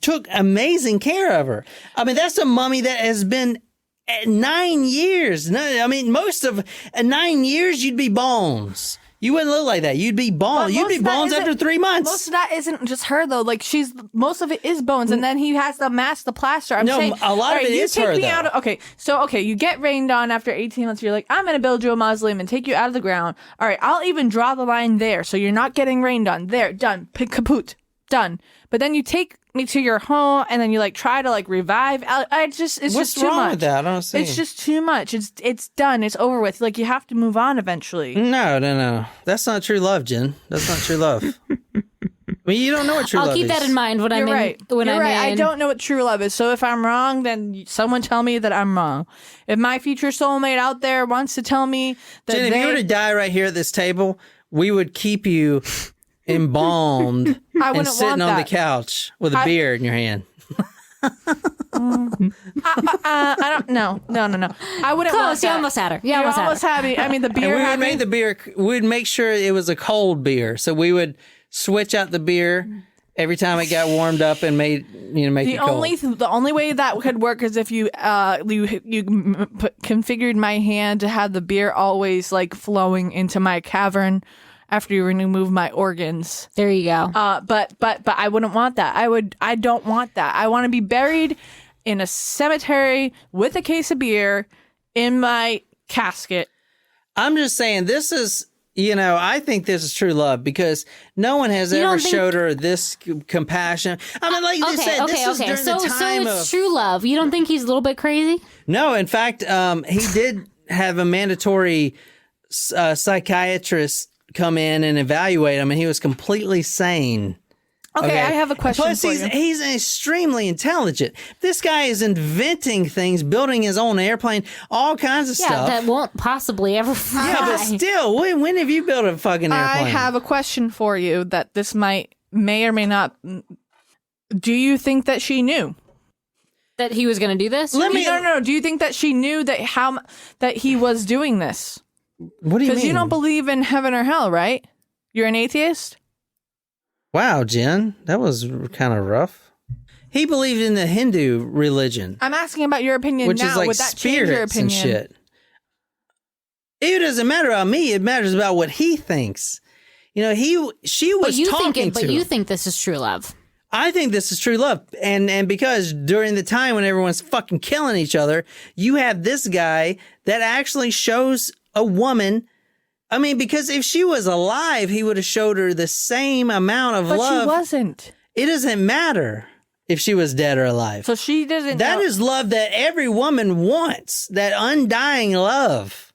took amazing care of her. I mean, that's a mummy that has been 9 years. No, I mean, most of 9 years, you'd be bones. You wouldn't look like that. You'd be bones. You'd be bones after 3 months. Most of that isn't just her though. Like most of it is bones, and then he has the mask, the plaster. I'm saying a lot of it is her though. Okay, you get rained on after 18 months. You're like, I'm gonna build you a mausoleum and take you out of the ground. All right, I'll even draw the line there, so you're not getting rained on. There, done. Kaput, done. But then you take me to your home, and then you like try to like revive. It's What's just too wrong much. with that? I don't see. It's just too much. It's done. It's over with. Like you have to move on eventually. No. That's not true love, Jen. That's not true love. I mean, you don't know what true love is. I'll keep that in mind when I'm right. in. You're right. I don't know what true love is. So if I'm wrong, then someone tell me that I'm wrong. If my future soulmate out there wants to tell me that Jen, if you were to die right here at this table, we would keep you embalmed I and wouldn't sitting want on the that. couch with a beer in your hand. I don't. No. I wouldn't want Close. that. You almost had her. You You almost almost had her. had me. I mean, the And beer. we had would me. make the beer. We'd make sure it was a cold beer, so we would switch out the beer every time it got warmed up and make it cold. The only way that could work is if you configured my hand to have the beer always like flowing into my cavern after you remove my organs. There you go. But I wouldn't want that. I don't want that. I want to be buried in a cemetery with a case of beer in my casket. I'm just saying, this is, I think this is true love because no one has ever showed her this compassion. I mean, like you said, this is during So the time it's of... true love. You don't think he's a little bit crazy? No, in fact, he did have a mandatory psychiatrist come in and evaluate him, and he was completely sane. Okay, I have a question Plus, for you. he's extremely intelligent. This guy is inventing things, building his own airplane, all kinds of Yeah, stuff. that won't possibly ever fly. Yeah, but still, when have you built a fucking airplane? I have a question for you that this may or may not. Do you think that she knew that he was going to do this? No. Do you think that she knew that he was doing this? What do you mean? Because you don't believe in heaven or hell, right? You're an atheist? Wow, Jen, that was kind of rough. He believed in the Hindu religion, I'm asking about your opinion which now. is like Would that change your spirits opinion? and shit. It doesn't matter about me. It matters about what he thinks. she was talking to him. You think this is true love? I think this is true love. And because during the time when everyone's fucking killing each other, you have this guy that actually shows a woman. I mean, because if she was alive, he would have showed her the same amount of love. But she wasn't. It doesn't matter if she was dead or alive. So she doesn't. That is love that every woman wants. That undying love.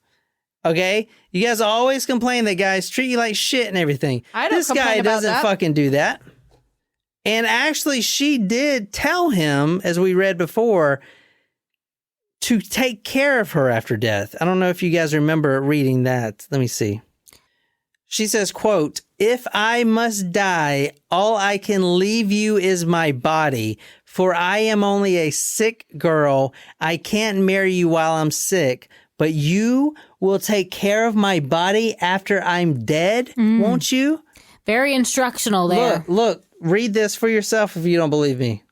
Okay? You guys always complain that guys treat you like shit and everything. I don't This complain guy about doesn't that. fucking do that. And actually, she did tell him, as we read before, to take care of her after death. I don't know if you guys remember reading that. Let me see. She says, quote, "If I must die, all I can leave you is my body, for I am only a sick girl. I can't marry you while I'm sick, but you will take care of my body after I'm dead, won't you?" Very instructional there. Look, read this for yourself if you don't believe me.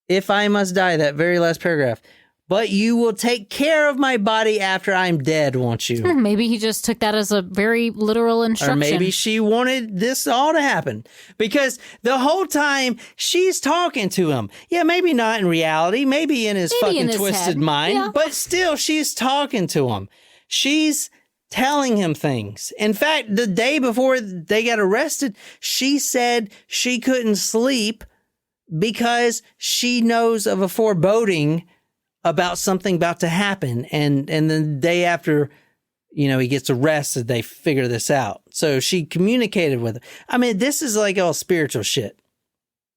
If I must die, that very last paragraph. "But you will take care of my body after I'm dead, won't you?" Maybe he just took that as a very literal instruction. Or maybe she wanted this all to happen. Because the whole time she's talking to him. Yeah, maybe not in reality. Maybe in his Maybe in fucking his twisted head. mind. Yeah. But still, she's talking to him. She's telling him things. In fact, the day before they got arrested, she said she couldn't sleep because she knows of a foreboding about something about to happen. And the day after, he gets arrested, they figure this out. So she communicated with him. I mean, this is like all spiritual shit.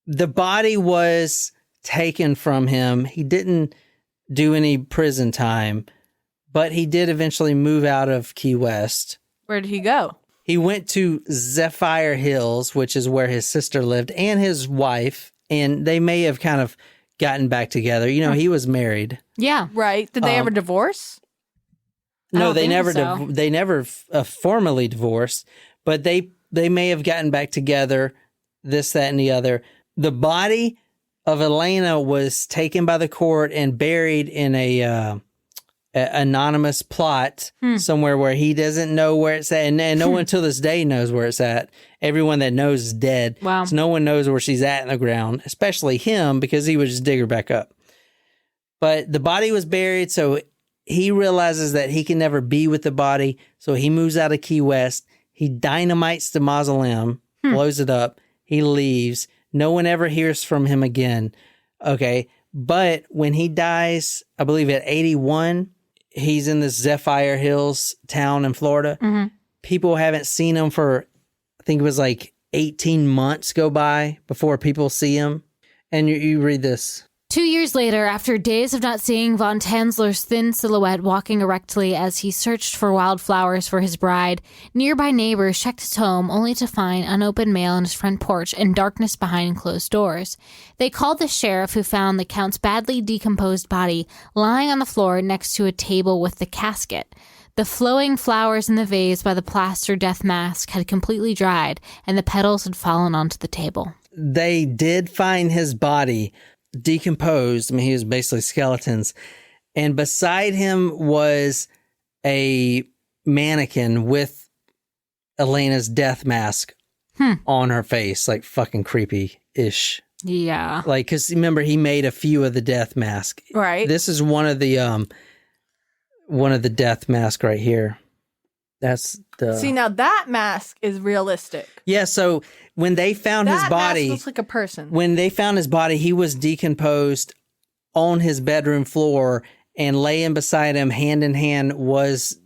The body was taken from him. He didn't do any prison time, but he did eventually move out of Key West. Where did he go? He went to Zephyr Hills, which is where his sister lived, and his wife, and they may have kind of gotten back together. He was married. Yeah. Right. Did they ever divorce? No, don't they think never so. they never formally divorced, but they may have gotten back together, this, that, and the other. The body of Elena was taken by the court and buried in a anonymous plot somewhere where he doesn't know where it's at, and no one till this day knows where it's at. Everyone that knows is dead. Wow. So no one knows where she's at in the ground, especially him, because he would just dig her back up. But the body was buried, so he realizes that he can never be with the body, so he moves out of Key West. He dynamites the mausoleum, blows it up. He leaves. No one ever hears from him again. Okay, but when he dies, I believe at 81, he's in this Zephyr Hills town in Florida. People haven't seen him for, I think it was like 18 months go by before people see him. And you read this. 2 years later, after days of not seeing von Tanzler's thin silhouette walking erectly as he searched for wildflowers for his bride, nearby neighbors checked his home only to find unopened mail on his front porch and darkness behind closed doors. They called the sheriff, who found the Count's badly decomposed body lying on the floor next to a table with the casket. The flowing flowers in the vase by the plaster death mask had completely dried, and the petals had fallen onto the table. They did find his body decomposed. I mean, he was basically skeletons. And beside him was a mannequin with Elena's death mask on her face, like fucking creepy-ish. Yeah. Like, because remember, he made a few of the death mask. Right. This is one of the death mask right here. That's the... See, now that mask is realistic. Yeah, so when they found his That body... mask looks like a person. When they found his body, he was decomposed on his bedroom floor, and laying beside him, hand in hand, was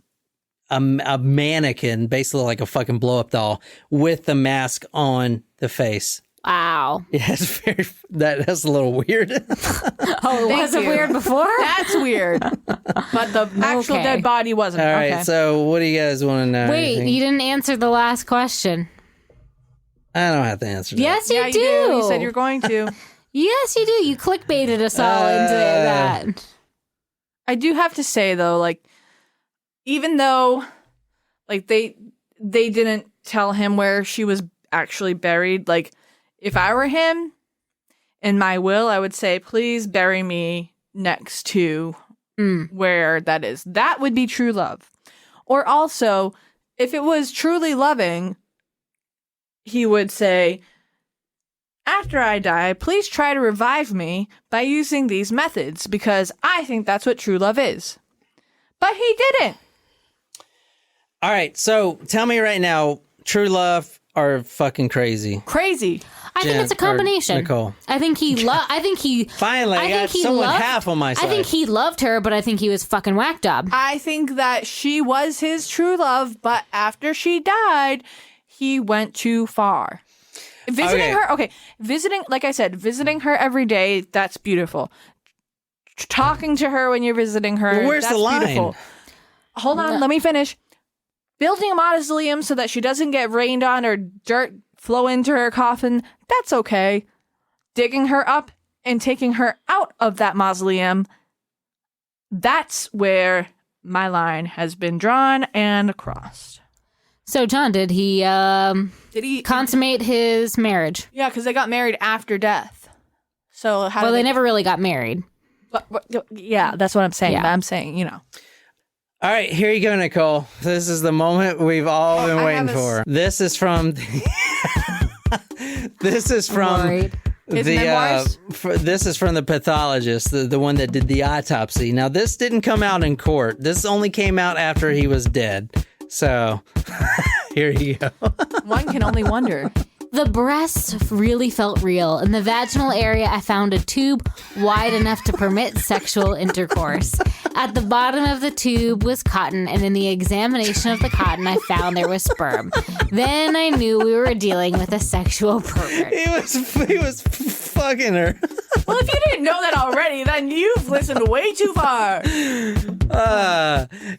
a mannequin, basically like a fucking blow-up doll, with the mask on the face. Wow. Yeah, it's very... That's a little weird. Oh, was it you. weird before? That's weird. But the actual Okay. dead body wasn't. All right, Okay. so what do you guys want to know? Wait, Anything? you didn't answer the last question. I don't have to answer that. Yes, you yeah, do. you do. You said you're going to. Yes, you do. You clickbaited us all into that. I do have to say though, like, even though, like, they didn't tell him where she was actually buried, like, if I were him, in my will, I would say, please bury me next to where that is. That would be true love. Or also, if it was truly loving, he would say, after I die, please try to revive me by using these methods because I think that's what true love is. But he didn't. All right, so tell me right now, true love or fucking crazy? Crazy. I think it's a combination. Nicole. I think he Finally, I got someone half on my side. I think he loved her, but I think he was fucking whack job. I think that she was his true love, but after she died, he went too far. Visiting, like I said, visiting her every day, that's beautiful. Talking to her when you're visiting her, well, where's that's the line? beautiful. Hold on, let me finish. Building a mausoleum so that she doesn't get rained on or dirt flow into her coffin, that's okay. Digging her up and taking her out of that mausoleum, that's where my line has been drawn and crossed. So, John, did he consummate his marriage? Yeah, because they got married after death. So how they never really got married. But, yeah, that's what I'm saying. Yeah. But I'm saying, you know. All right, here you go, Nicole. This is the moment we've all been waiting for. This is from... This is from His memoirs? This is from the pathologist, the one that did the autopsy. Now, this didn't come out in court. This only came out after he was dead. So, here you go. One can only wonder. The breasts really felt real. In the vaginal area, I found a tube wide enough to permit sexual intercourse. At the bottom of the tube was cotton, and in the examination of the cotton, I found there was sperm. Then I knew we were dealing with a sexual pervert. He was fucking her. Well, if you didn't know that already, then you've listened way too far.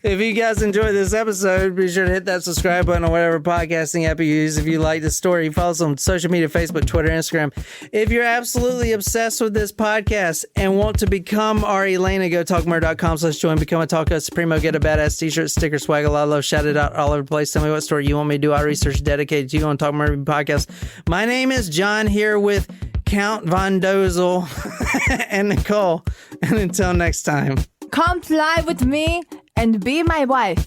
If you guys enjoyed this episode, be sure to hit that subscribe button on whatever podcasting app you use. If you like the story, follow us on social media, Facebook, Twitter, Instagram. If you're absolutely obsessed with this podcast and want to become our Elena, go talkmurder.com/join, become a Talk Us Supremo, get a badass t-shirt, sticker, swag, a lot of love, shout it out all over the place. Tell me what story you want me to do. Our research dedicated to you on Talk Murder podcast. My name is John, here with Count Von Dozel and Nicole. And until next time. Come fly with me and be my wife.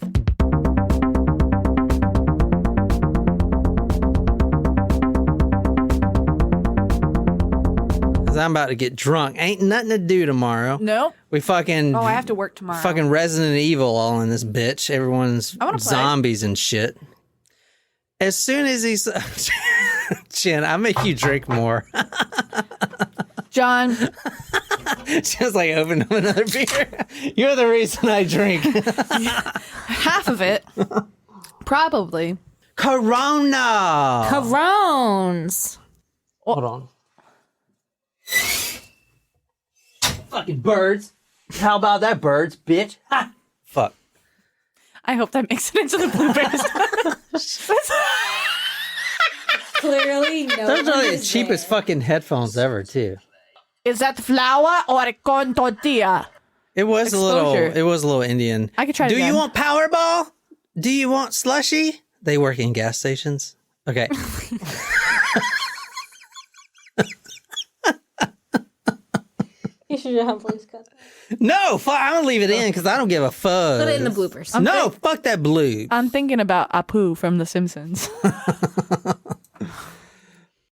Cause I'm about to get drunk. Ain't nothing to do tomorrow. Nope. We fucking... Oh, I have to work tomorrow. Fucking Resident Evil all in this bitch. Everyone's I wanna play. zombies and shit. As soon as he's... Chin, I make you drink more. John. Just like open up another beer. You're the reason I drink. Half of it. Probably. Corona. Corones. Hold on. Fucking birds. How about that, birds, bitch? Ha! Fuck. I hope that makes it into the bloopers. Clearly, no. Those are the cheapest fucking headphones ever, too. Is that flour or con tortilla? It was Exposure. a little Indian. I could try it Do you again. want Powerball? Do you want slushy? They work in gas stations. Okay. You should please cut that. No, I'm gonna leave it in because I don't give a fuck. Put it in the bloopers. No, fuck that blue. I'm thinking about Apu from The Simpsons.